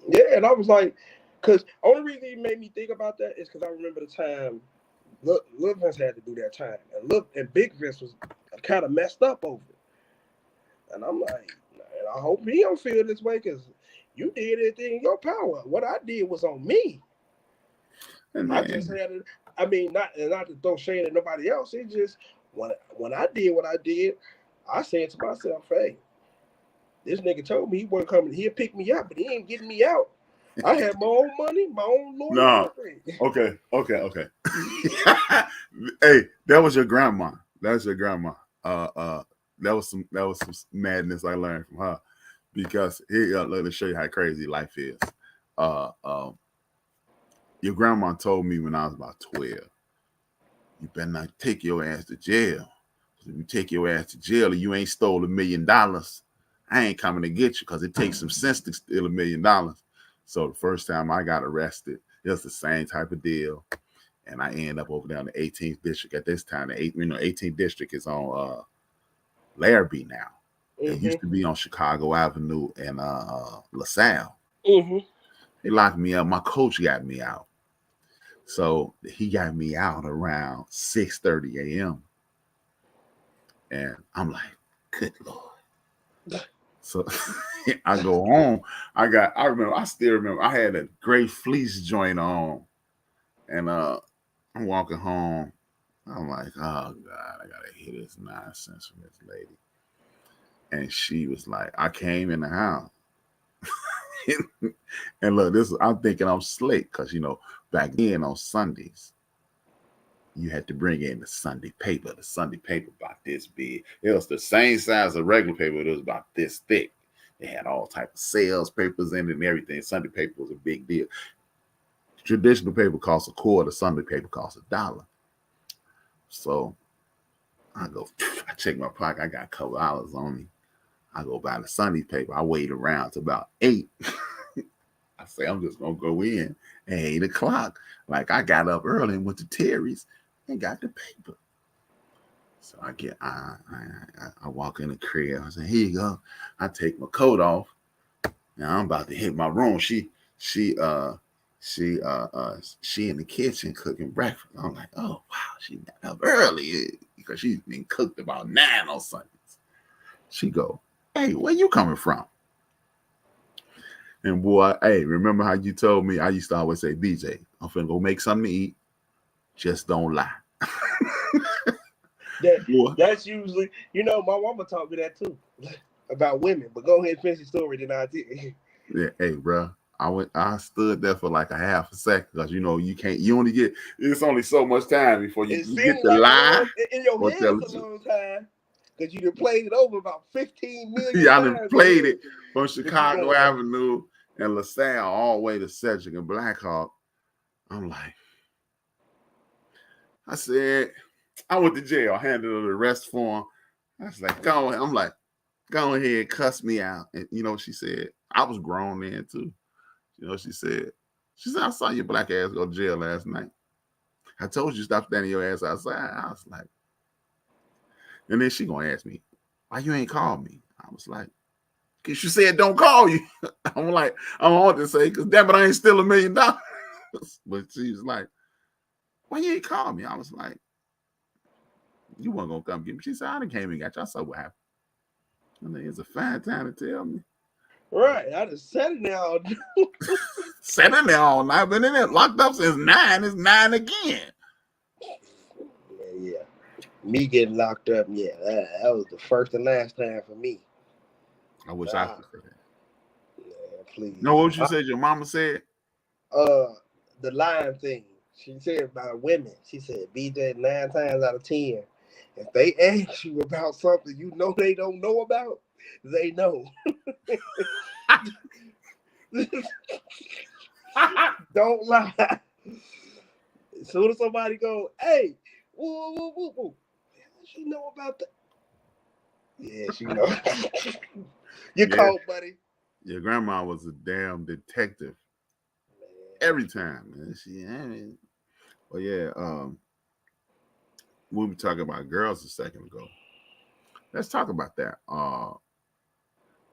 Yeah, and I was like, because only reason it made me think about that is because I remember the time Lil Vince had to do that time, and Big Vince was kind of messed up over it. And I'm like, and I hope he don't feel this way because you did everything in your power. What I did was on me. And I just then, had it. I mean, not to throw shade at nobody else. It's just when I did what I did, I said to myself, hey, this nigga told me he wasn't coming. He'll pick me up, but he ain't getting me out. I had my own money, my own lawyer. No. Okay. Hey, that was your grandma. That's your grandma. That was some madness I learned from her, because let me show you how crazy life is. Your grandma told me when I was about 12, you better not take your ass to jail. If you take your ass to jail and you ain't stole $1 million, I ain't coming to get you, because it takes some sense to steal $1 million. So the first time I got arrested, it was the same type of deal. And I end up over down the 18th district. At this time, the 18th district is on Larrabee now. It used to be on Chicago Avenue and LaSalle. They locked me up. My coach got me out. So he got me out around 6:30 a.m. And I'm like, good Lord. So I go home. I still remember I had a gray fleece joint on. And I'm walking home. I'm like, oh God, I gotta hear this nonsense from this lady. And she was like, I came in the house. And look, I'm thinking I'm slick, because back then on Sundays, you had to bring in the Sunday paper. The Sunday paper about this big. It was the same size as regular paper, but it was about this thick. They had all type of sales papers in it and everything. Sunday paper was a big deal. Traditional paper costs $0.25. Sunday paper costs $1. So I check my pocket. I got a couple hours on me. I go buy the Sunday paper. I wait around to about 8. I say, I'm just going to go in at 8 o'clock. Like, I got up early and went to Terry's and got the paper. So I walk in the crib. I say, here you go. I take my coat off. Now I'm about to hit my room. She in the kitchen cooking breakfast. I'm like, oh wow, she got up early, because she's been cooked about 9 on Sundays. She go, hey, where you coming from? And boy, hey, remember how you told me? I used to always say, BJ, I'm finna go make something to eat. Just don't lie. That's usually, my mama taught me that too, about women. But go ahead and finish the story, then I'll tell you. Yeah, hey, bro. I stood there for like a half a second, because you only get, it's only so much time before you get the lie. In your head, it's a long time, because you done played it over about 15 million yeah, times. I done played it from Chicago Avenue and LaSalle all the way to Cedric and Blackhawk. I'm like, I said, I went to jail. I handed her the arrest form. I was like, go ahead. I'm like, go ahead, cuss me out. And you know what she said? I was grown then too. You know what she said? She said, I saw your black ass go to jail last night. I told you stop standing your ass outside. I was like, and then she gonna ask me, why you ain't called me? I was like, because you said don't call you. I'm like, I don't want to say, because damn it, I ain't still $1 million. But she was like, why you ain't called me? I was like, you weren't gonna come get me. She said, I done came and got you. I said, what happened? I mean, it's a fine time to tell me. Right, I just sat in there all night. Sat in there all night, been in there locked up since 9. It's 9 again. Yeah. Me getting locked up, that was the first and last time for me. I wish I could say that. Yeah, please. No, what you said your mama said? The lying thing. She said about women. She said, BJ, 9 times out of 10, if they ask you about something they don't know about, they know. Don't lie. As soon as somebody go, hey, woo. She know about that. Yeah, she know. You called, buddy. Your grandma was a damn detective. Man. Every time, man. We were talking about girls a second ago. Let's talk about that.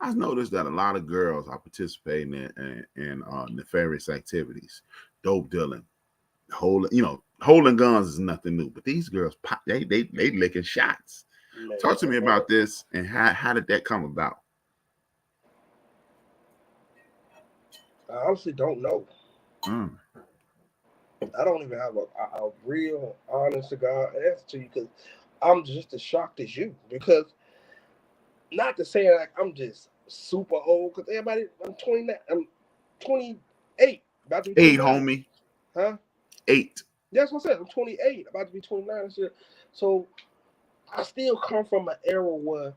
I've noticed that a lot of girls are participating in nefarious activities, dope dealing, holding guns is nothing new. But these girls, they licking shots. Man, talk to me about this and how did that come about? I honestly don't know. I don't even have a real honest to God answer to you, because I'm just as shocked as you, because not to say like I'm just super old, because everybody, I'm 29, I'm 28, about to be 8, 29. homie. Huh? 8. That's what I said. I'm 28, about to be 29 this year. So I still come from an era where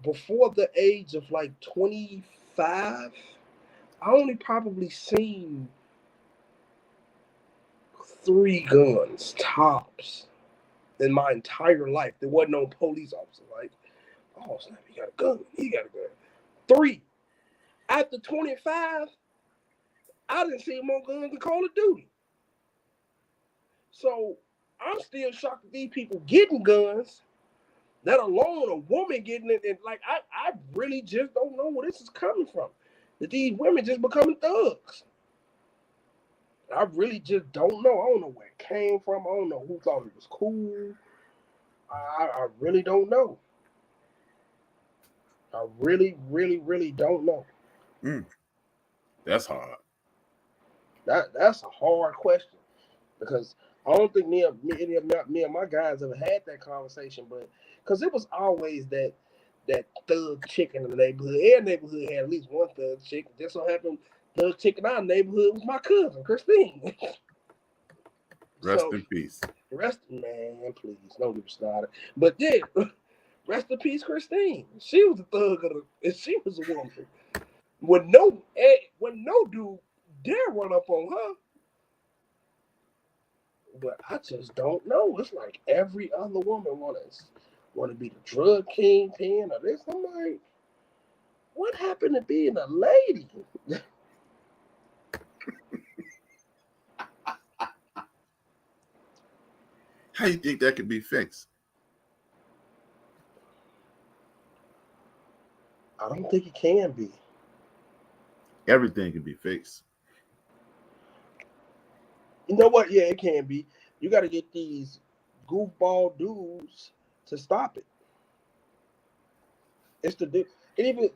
before the age of like 25, I only probably seen 3 guns tops in my entire life. There wasn't no police officer. Like, oh snap, he got a gun. He got a gun. 3. After 25, I didn't see more guns than Call of Duty. So I'm still shocked that these people getting guns, let alone a woman getting it. And like, I really just don't know where this is coming from. That these women just becoming thugs. I really just don't know. I don't know where it came from. I don't know who thought it was cool. I really don't know. I really, really, really don't know. That's hard. That's a hard question, because I don't think me and my guys ever had that conversation, but because it was always that thug chick in the neighborhood. Every neighborhood had at least one thug chick. Just so happened, thug chick in our neighborhood was my cousin, Christine. Rest in peace. Man, please, don't get me started. But yeah, rest in peace, Christine. She was a thug and she was a woman. When no dude dare run up on her. But I just don't know. It's like every other woman want to be the drug kingpin or this. I'm like, what happened to being a lady? How you think that could be fixed? I don't think it can be. Everything can be fixed. You know what? Yeah, it can be. You got to get these goofball dudes to stop it. It's the dude. And even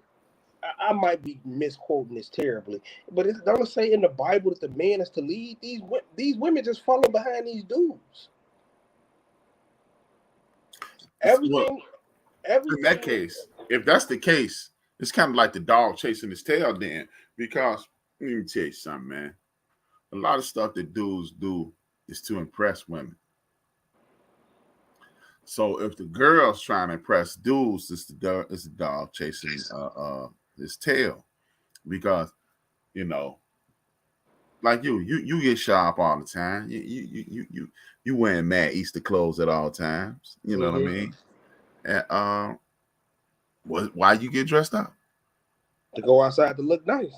I might be misquoting this terribly, but it don't say in the Bible that the man is to lead. These women just follow behind these dudes. Everything. In that case, if that's the case, it's kind of like the dog chasing his tail then. Because let me tell you something, man. A lot of stuff that dudes do is to impress women. So if the girl's trying to impress dudes, it's the dog chasing his tail. Because, you know, like you get sharp all the time. You wearing mad Easter clothes at all times. You know what I mean? And why you get dressed up? To go outside to look nice.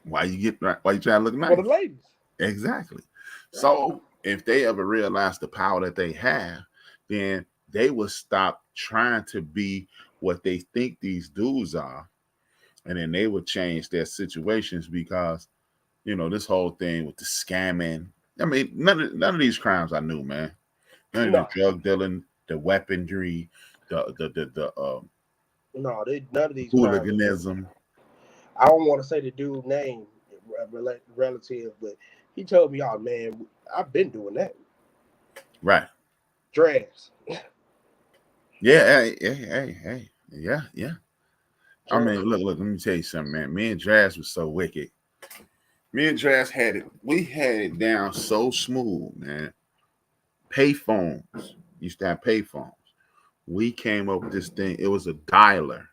Why you trying to look nice? For the ladies. Exactly. So if they ever realize the power that they have, then they will stop trying to be what they think these dudes are. And then they would change their situations because, you know, this whole thing with the scamming. I mean, none of these crimes I knew, man. None of the drug dealing, the weaponry, none of these hooliganism. Crimes. I don't want to say the dude's name, relative, but he told me, "Oh man, I've been doing that." Right. Drafts. Yeah. Hey. Yeah. I mean, look. Let me tell you something, man. Me and Draz was so wicked. Me and Draz had it down so smooth, man. Payphones. Used to have payphones. We came up with this thing. It was a dialer.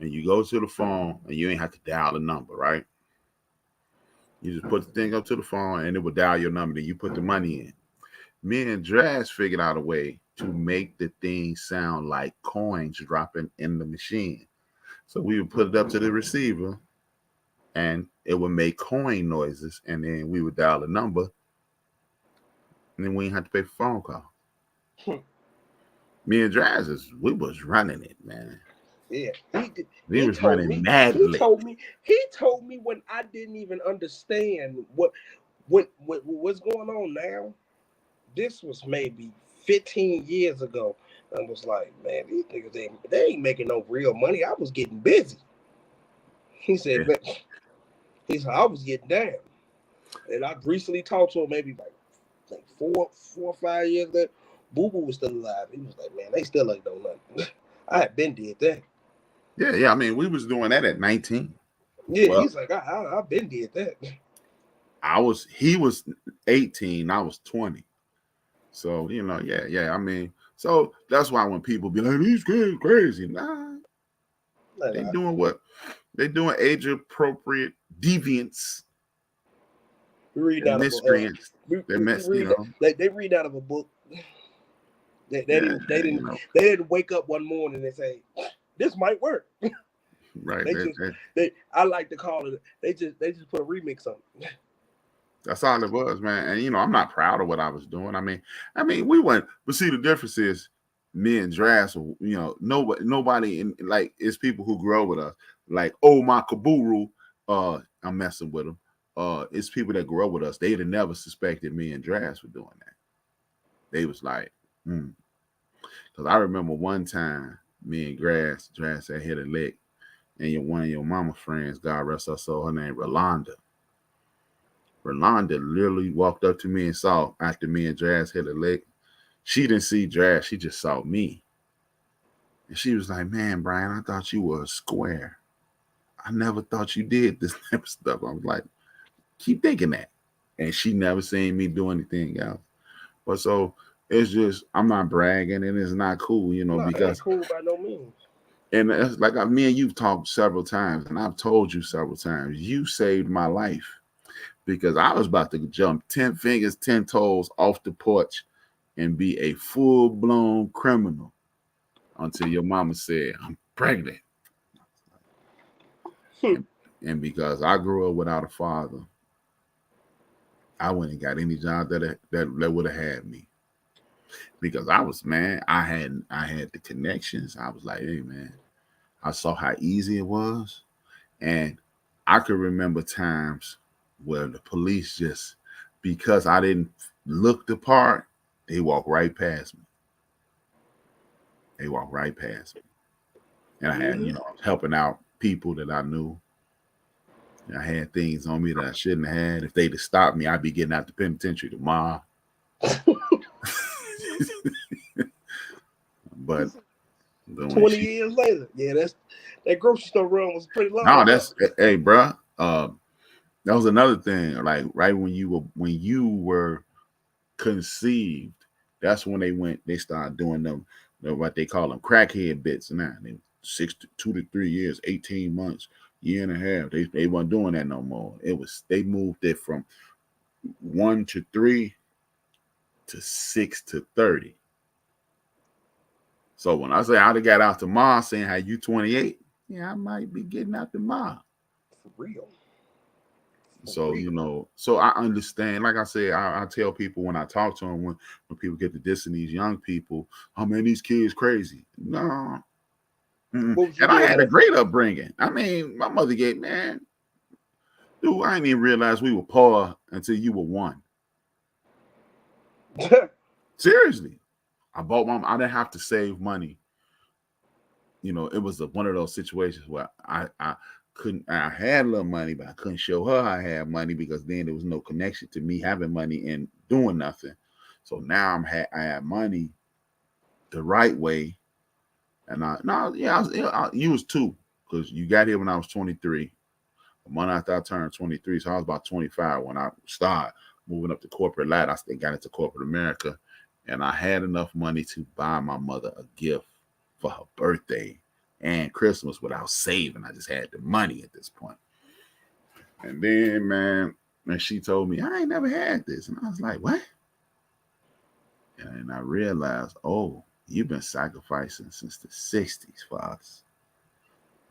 And you go to the phone and you ain't have to dial the number, right? You just put the thing up to the phone and it will dial your number. Then you put the money in. Me and Draz figured out a way to make the thing sound like coins dropping in the machine. So we would put it up to the receiver and it would make coin noises. And then we would dial the number. And then we didn't have to pay for phone call. Me and Draz, we was running it, man. Yeah, he was running madly. He told me when I didn't even understand what's going on now. This was maybe 15 years ago. I was like, man, these niggas they ain't making no real money. I was getting busy. He said, I was getting down. And I recently talked to him maybe like 4 or 5 years ago. Boo Boo was still alive. He was like, man, they still ain't know nothing. I had been did that. Yeah. I mean, we was doing that at 19. Yeah, Well, he's like, I've been did that. He was 18, I was 20. So, yeah. I mean, so that's why when people be like, these kids crazy, nah, they doing what? They doing age appropriate deviance. We read out miscreants. They read out of a book. They didn't wake up one morning and say, this might work. Right. I like to call it. They just put a remix on it. That's all it was, man. And I'm not proud of what I was doing. I mean, we went. But see, the difference is, me and Drass. Nobody in it's people who grow with us. Like, my Kaburu. I'm messing with them. It's people that grow with us. They'd have never suspected me and Drass were doing that. They was like, because I remember one time, me and Drass had hit a lick, and one of your mama friends, God rest her soul, her name Rolanda. Rolanda literally walked up to me and saw after me and Drass hit a lick. She didn't see Drass, she just saw me. And she was like, man, Brian, I thought you were a square. I never thought you did this type of stuff. I was like, keep thinking that. And she never seen me do anything else. But so it's just, I'm not bragging, and it's not cool, because it's cool by no means. And it's like me and you've talked several times, and I've told you several times, you saved my life. Because I was about to jump 10 fingers, 10 toes off the porch and be a full-blown criminal until your mama said, I'm pregnant. And because I grew up without a father, I wouldn't have got any job that would have had me. Because I was, man, I had the connections. I was like, hey, man, I saw how easy it was. And I could remember times where the police just, because I didn't look the part, they walked right past me. And I had, helping out people that I knew. And I had things on me that I shouldn't have had. If they'd have stopped me, I'd be getting out the penitentiary tomorrow. But 20 years later, that grocery store run was pretty long. No, hey, bro. That was another thing. Like right when you were conceived, that's when they started doing them, what they call them crackhead bits. Now they 2 to 3 years, 18 months, year and a half. They weren't doing that no more. They moved it from 1 to 3 to 6 to 30. So when I say I'd have got out tomorrow saying how you 28, yeah, I might be getting out tomorrow. For real. So, so I understand. Like I said, I tell people when I talk to them, when people get to dissing these young people, oh man, these kids crazy. No. And I had a great upbringing. I mean, my mother gave, man, dude, I didn't even realize we were poor until you were 1. Seriously. I didn't have to save money. It was one of those situations where I had a little money, but I couldn't show her I had money because then there was no connection to me having money and doing nothing. So now I have money the right way. And you was 2 because you got here when I was 23. A month after I turned 23, so I was about 25 when I started moving up the corporate ladder. I still got into corporate America, and I had enough money to buy my mother a gift for her birthday and Christmas without saving. I just had the money at this point. And then, man, she told me, I ain't never had this. And I was like, what? And I realized, oh, you've been sacrificing since the 60s for us.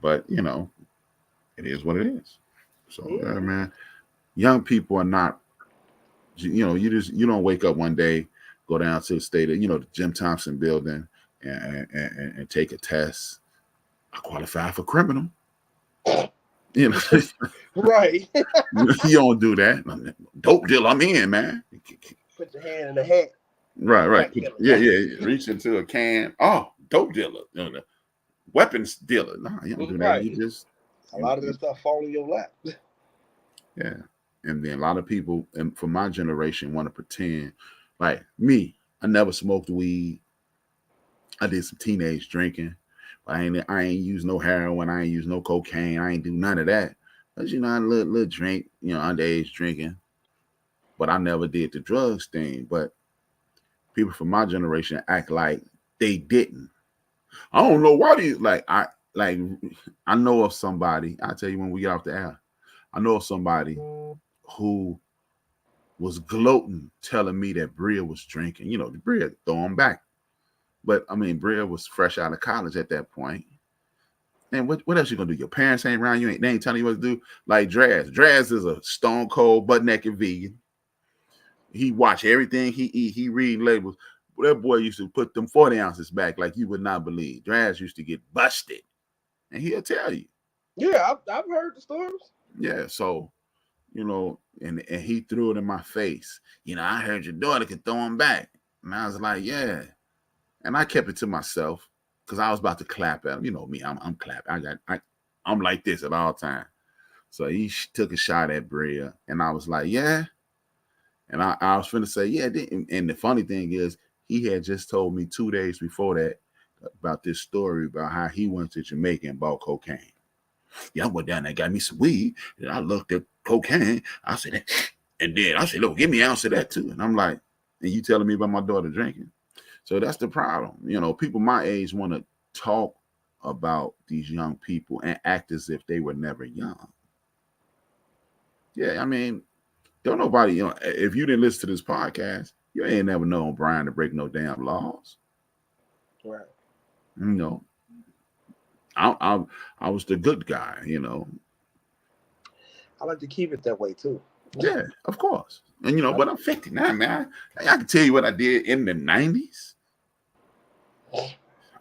But, it is what it is. So, yeah, man, young people are not, you don't wake up one day, go down to the state of, the Jim Thompson building and take a test. I qualify for criminal. Right. You don't do that. Dope deal, I'm in, man. Put your hand in the hat. Right. Yeah. Reach into a can. Oh, dope dealer. Weapons dealer. No, you don't do that. Right. You just a lot of that stuff fall in your lap. Yeah. And then a lot of people from my generation want to pretend like me. I never smoked weed. I did some teenage drinking. I ain't use no heroin. I ain't use no cocaine. I ain't do none of that. But you know, I little drink, you know, underage drinking. But I never did the drugs thing. But people from my generation act like they didn't. I don't know why do you like I know of somebody. I'll tell you when we get off the air. I know of somebody who was gloating, telling me that Bria was drinking. You know, the Bria throw him back. But I mean, Bria was fresh out of college at that point. And what else you gonna do? Your parents ain't around. They ain't telling you what to do. Like Draz. Draz is a stone cold, butt naked vegan. He watch everything he eat. He read labels. That boy used to put them 40 ounces back like you would not believe. Draz used to get busted. And he'll tell you. Yeah, I've heard the stories. Yeah, so, you know, and he threw it in my face. You know, I heard your daughter could throw him back. And I was like, yeah. And I kept it to myself because I was about to clap at him. You know me, I'm clapping. I'm like this at all times. So he took a shot at Bria, and I was like, yeah. And I was finna say, yeah. And the funny thing is, he had just told me 2 days before that about this story about how he went to Jamaica and bought cocaine. Yeah, I went down there, got me some weed, and I looked at cocaine. I said, and then I said, look, give me an ounce of that too. And I'm like, and you telling me about my daughter drinking? So that's the problem. You know, people my age want to talk about these young people and act as if they were never young. Yeah, I mean, don't nobody, you know, if you didn't listen to this podcast, you ain't never known Brian to break no damn laws. Right. You know, I was the good guy, you know. I like to keep it that way too. Yeah, of course. And you know, but I'm 59, man. I can tell you what I did in the 90s.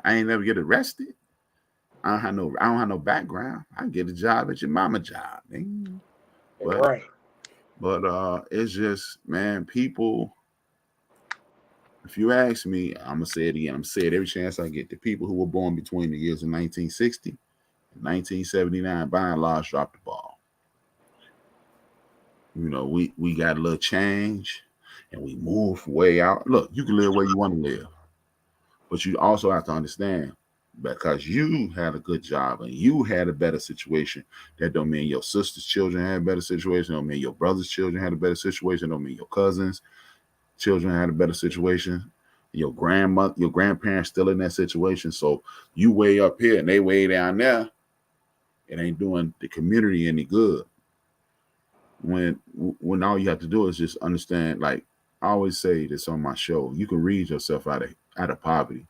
I ain't never get arrested. I don't have no background. I get a job at your mama job, man. But, right. But it's just, man, people. If you ask me, I'm gonna say it again. I'm gonna say it every chance I get. The people who were born between the years of 1960 and 1979, by and large, dropped the ball. You know, we got a little change, and we moved way out. Look, you can live where you want to live, but you also have to understand, because you had a good job and you had a better situation, that don't mean your sister's children had a better situation. Don't mean your brother's children had a better situation. Don't mean your cousins' children had a better situation. Your grandparents still in that situation. So you way up here and they way down there. It ain't doing the community any good. When all you have to do is just understand, like I always say this on my show, you can read yourself out of poverty.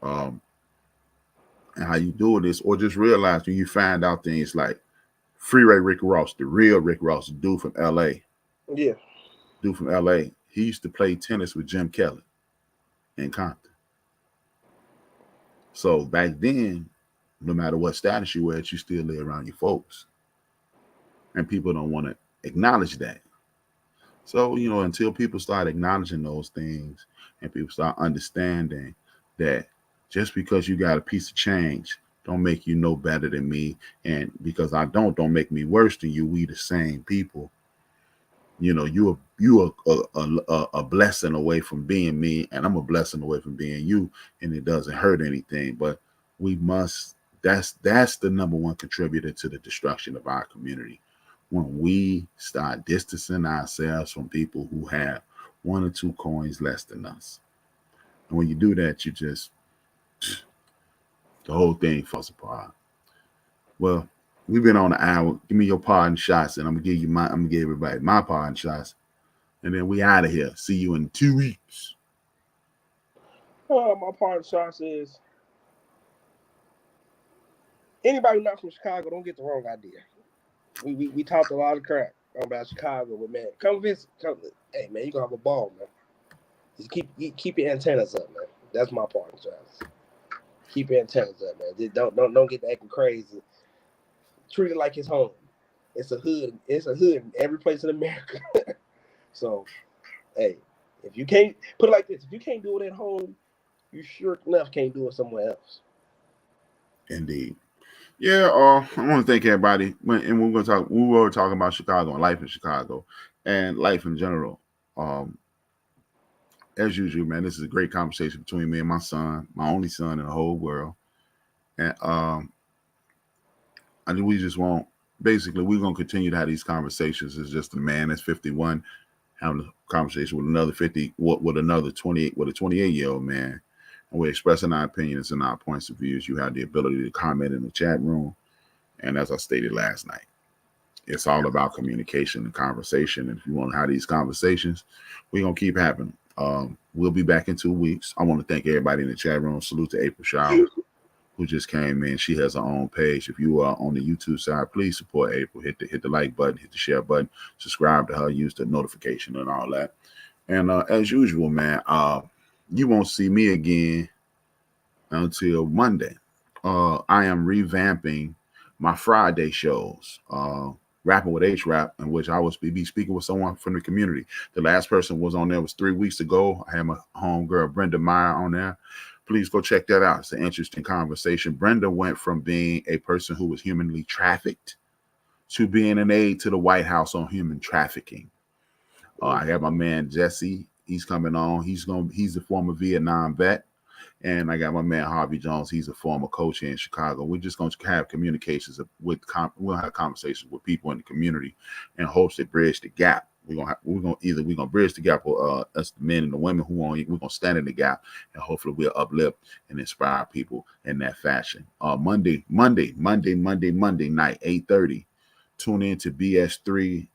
And how you do this, or just realize when you find out things like Freeway Rick Ross, the real Rick Ross, the dude from LA. Yeah. Dude from LA. He used to play tennis with Jim Kelly in Compton. So back then, no matter what status you were at, you still live around your folks. And people don't want to acknowledge that. So, you know, until people start acknowledging those things and people start understanding that just because you got a piece of change don't make you no better than me. And because I don't make me worse than you. We the same people. You know, you are a blessing away from being me, and I'm a blessing away from being you, and it doesn't hurt anything. But we must. That's the number one contributor to the destruction of our community. When we start distancing ourselves from people who have 1 or 2 coins less than us, and when you do that, you just the whole thing falls apart. Well, we've been on an hour. Give me your pardon shots, and I'm gonna give everybody my pardon shots, and then we out of here. See you in 2 weeks. My pardon shots is anybody not from Chicago, don't get the wrong idea. We talked a lot of crap about Chicago, but man, come visit. Hey man, you gonna have a ball, man. Just keep your antennas up, man. That's my pardon shots. Keep your antennas up, man. Just don't get to acting crazy. Treat it like it's home. It's a hood. It's a hood in every place in America. So, hey, if you can't put it like this, if you can't do it at home, you sure enough can't do it somewhere else. Indeed. Yeah. I want to thank everybody. And we're going to talk. We were talking about Chicago and life in Chicago and life in general. As usual, man, this is a great conversation between me and my son, my only son in the whole world. And I mean, we just won't. Basically, we're gonna continue to have these conversations. It's just a man that's 51 having a conversation with another 50, with another 28, with a 28-year-old man, and we're expressing our opinions and our points of views. You have the ability to comment in the chat room, and as I stated last night, it's all about communication and conversation. And if you want to have these conversations, we're gonna keep happening. We'll be back in 2 weeks. I want to thank everybody in the chat room. Salute to April Showers, who just came in. She has her own page. If you are on the YouTube side, please support April. Hit the like button, hit the share button, subscribe to her, use the notification and all that. And as usual, man, you won't see me again until Monday. I am revamping my Friday shows. Rapping with HRap, in which I will be speaking with someone from the community. The last person was on there was 3 weeks ago. I had my homegirl Brenda Meyer on there. Please go check that out. It's an interesting conversation. Brenda went from being a person who was humanly trafficked to being an aide to the White House on human trafficking. I have my man Jesse. He's coming on. He's a former Vietnam vet. And I got my man Harvey Jones. He's a former coach here in Chicago. We're just going to have communications we'll have conversations with people in the community in hopes to bridge the gap. We're gonna bridge the gap with us, the men and the women we're gonna stand in the gap, and hopefully we'll uplift and inspire people in that fashion. Monday night, 8:30. Tune in to BS3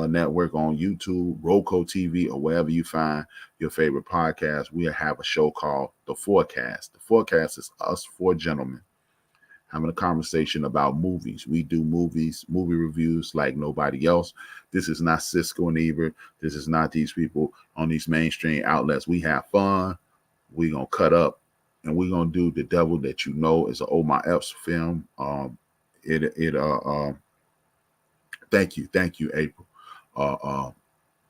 network on YouTube, Roku TV, or wherever you find your favorite podcast. We'll have a show called The Forecast. The Forecast is us four gentlemen having a conversation about movies. We do movie reviews like nobody else. This is not Cisco and Ebert. This is not these people on these mainstream outlets. We have fun. We're going to cut up, and we're going to do The Devil That You Know is an Omar Epps film. Thank you, April.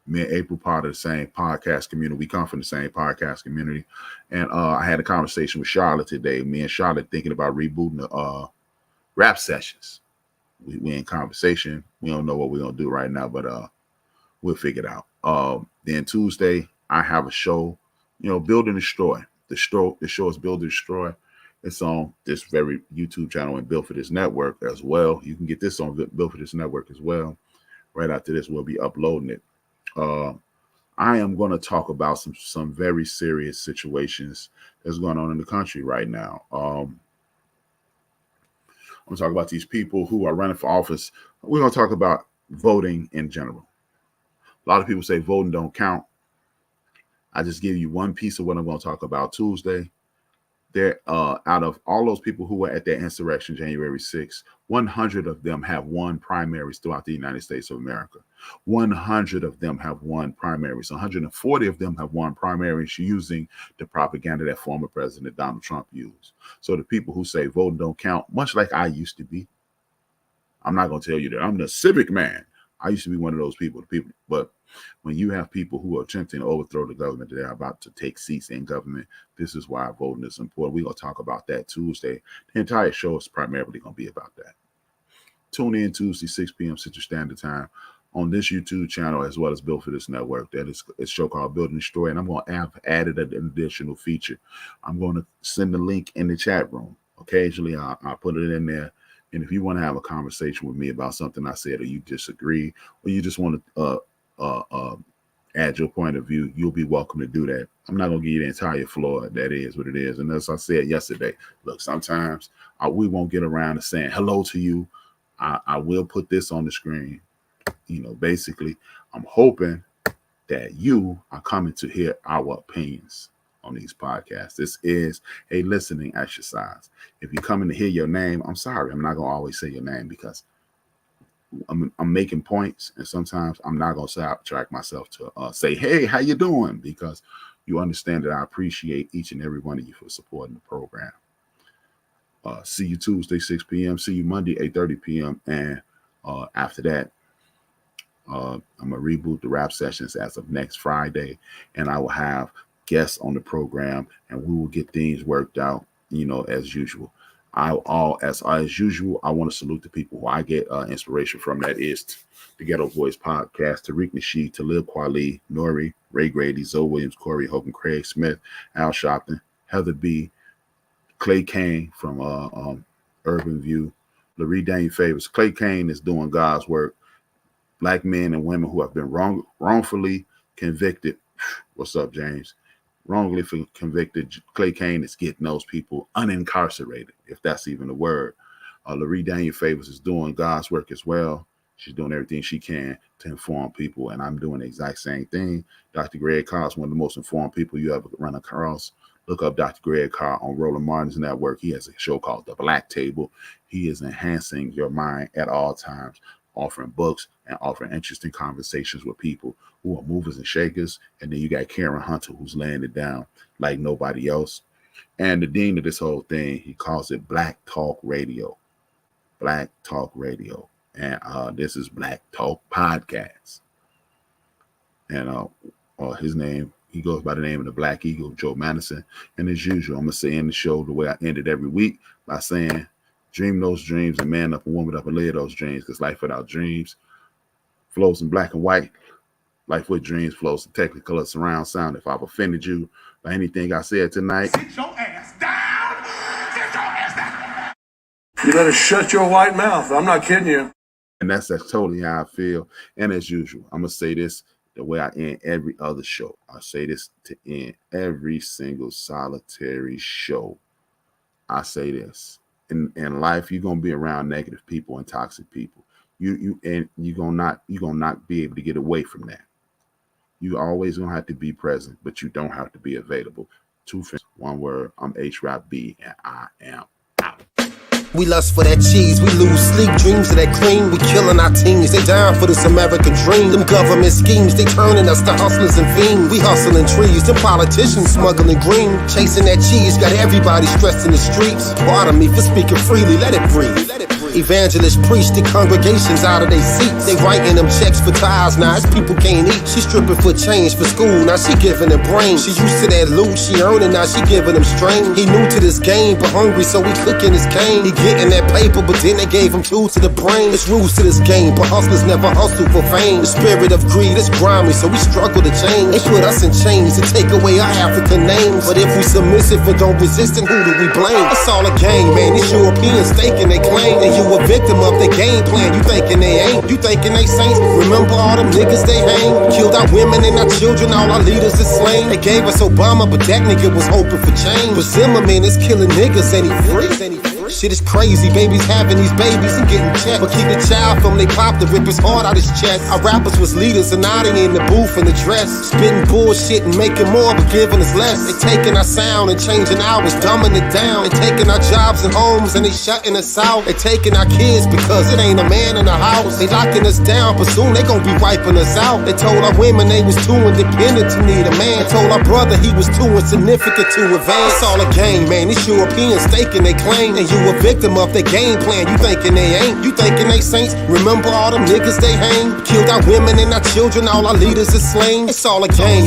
Me and April part of the same podcast community. We come from the same podcast community. And I had a conversation with Charlotte today. Me and Charlotte thinking about rebooting the rap sessions. We in conversation. We don't know what we're going to do right now, but we'll figure it out. Then Tuesday, I have a show, Build and Destroy. The show is Build and Destroy. It's on this very YouTube channel and Built for This Network as well. You can get this on Built for This Network as well. Right after this, we'll be uploading it. I am going to talk about some very serious situations that's going on in the country right now. I'm going to talk about these people who are running for office. We're going to talk about voting in general. A lot of people say voting don't count. I just give you one piece of what I'm going to talk about Tuesday. There, out of all those people who were at that insurrection January 6th, 100 of them have won primaries throughout the United States of America. 100 of them have won primaries. 140 of them have won primaries using the propaganda that former President Donald Trump used. So the people who say voting don't count, much like I used to be, I'm not going to tell you that I'm the civic man. I used to be one of those people. But when you have people who are attempting to overthrow the government, they're about to take seats in government. This is why voting is important. We're going to talk about that Tuesday. The entire show is primarily going to be about that. Tune in Tuesday, 6 p.m. Central Standard Time on this YouTube channel, as well as Built for This Network. That is a show called Build and Destroy, and I'm going to have added an additional feature. I'm going to send the link in the chat room. Occasionally, I'll put it in there. And if you want to have a conversation with me about something I said, or you disagree, or you just want to add your point of view, you'll be welcome to do that. I'm not going to give you the entire floor. That is what it is. And as I said yesterday, look, sometimes we won't get around to saying hello to you. I will put this on the screen. Basically, I'm hoping that you are coming to hear our opinions on these podcasts. This is a listening exercise. If you're coming to hear your name, I'm sorry. I'm not going to always say your name because I'm making points, and sometimes I'm not going to sidetrack myself to say, hey, how you doing? Because you understand that I appreciate each and every one of you for supporting the program. See you Tuesday, 6 p.m. See you Monday, 8:30 p.m. And after that, I'm going to reboot the rap sessions as of next Friday, and I will have guests on the program, and we will get things worked out, as usual. As usual, I want to salute the people who I get inspiration from. That is the Ghetto Boys podcast, Tariq Nasheed, Talib Kweli, Nori, Ray Grady, Zoe Williams, Corey Hogan, Craig Smith, Al Sharpton, Heather B., Clay Kane from Urban View. Larry Daniel Favors. Clay Kane is doing God's work. Black men and women who have been wrongfully convicted. What's up, James? Wrongly convicted. Clay Kane is getting those people unincarcerated, if that's even a word. Larry Daniel Favors is doing God's work as well. She's doing everything she can to inform people, and I'm doing the exact same thing. Dr. Greg Carr is one of the most informed people you ever run across. Look up Dr. Greg Carr on Roland Martin's network. He has a show called The Black Table. He is enhancing your mind at all times, offering books and offering interesting conversations with people who are movers and shakers. And then you got Karen Hunter, who's laying it down like nobody else. And the dean of this whole thing, he calls it Black Talk Radio. Black Talk Radio. And this is Black Talk Podcast. And his name, he goes by the name of the Black Eagle, Joe Madison. And as usual, I'm going to say in the show the way I end it every week by saying, dream those dreams and man up and woman up and live those dreams, because life without dreams flows in black and white. Life with dreams flows in technicolor surround sound. If I've offended you by anything I said tonight, sit your ass down. Sit your ass down. You better shut your white mouth. I'm not kidding you. and that's totally how I feel. And as usual, I'm going to say this the way I end every other show. I say this to end every single solitary show. I say this. In life, you're gonna be around negative people and toxic people. You're gonna not be able to get away from that. You always gonna have to be present, but you don't have to be available. 2 things, 1 word. I'm HRap B, and I am out. We lust for that cheese, we lose sleep, dreams of that cream. We killing our teens, they dying for this American dream. Them government schemes, they turning us to hustlers and fiends. We hustling trees, them politicians smuggling green. Chasing that cheese, got everybody stressed in the streets. Pardon me for speaking freely, let it breathe. Evangelists preach the congregations out of their seats. They writing them checks for tithes, now it's people can't eat. She stripping for change for school, now she giving them brains. She used to that loot, she earning, now she giving them strain. He new to this game, but hungry, so he cooking his cane. He getting that paper, but then they gave him 2 to the brain. It's rules to this game, but hustlers never hustle for fame. The spirit of greed is grimy, so we struggle to change. They put us in chains to take away our African names. But if we submissive and don't resist, then who do we blame? It's all a game, man. These Europeans thinking they claim, and you a victim of their game plan. You thinking they ain't, you thinking they saints. Remember all them niggas they hang? Killed our women and our children, all our leaders is slain. They gave us Obama, but that nigga was hoping for change. But Zimmerman is killing niggas and he free. Shit is crazy, babies having these babies and getting checked. But keep the child from they pop to rip his heart out his chest. Our rappers was leaders and now they in the booth in the dress. Spitting bullshit and making more but giving us less. They taking our sound and changing ours, dumbing it down. They taking our jobs and homes and they shutting us out. They taking our kids because it ain't a man in the house. They locking us down, but soon they gon' be wiping us out. They told our women they was too independent to need a man. They told our brother he was too insignificant to advance. It's all a game, man. These Europeans staking they claim. And you a victim of their game plan. You thinking they ain't, you thinking they saints. Remember all them niggas they hang. Killed our women and our children, all our leaders is slain. It's all a game.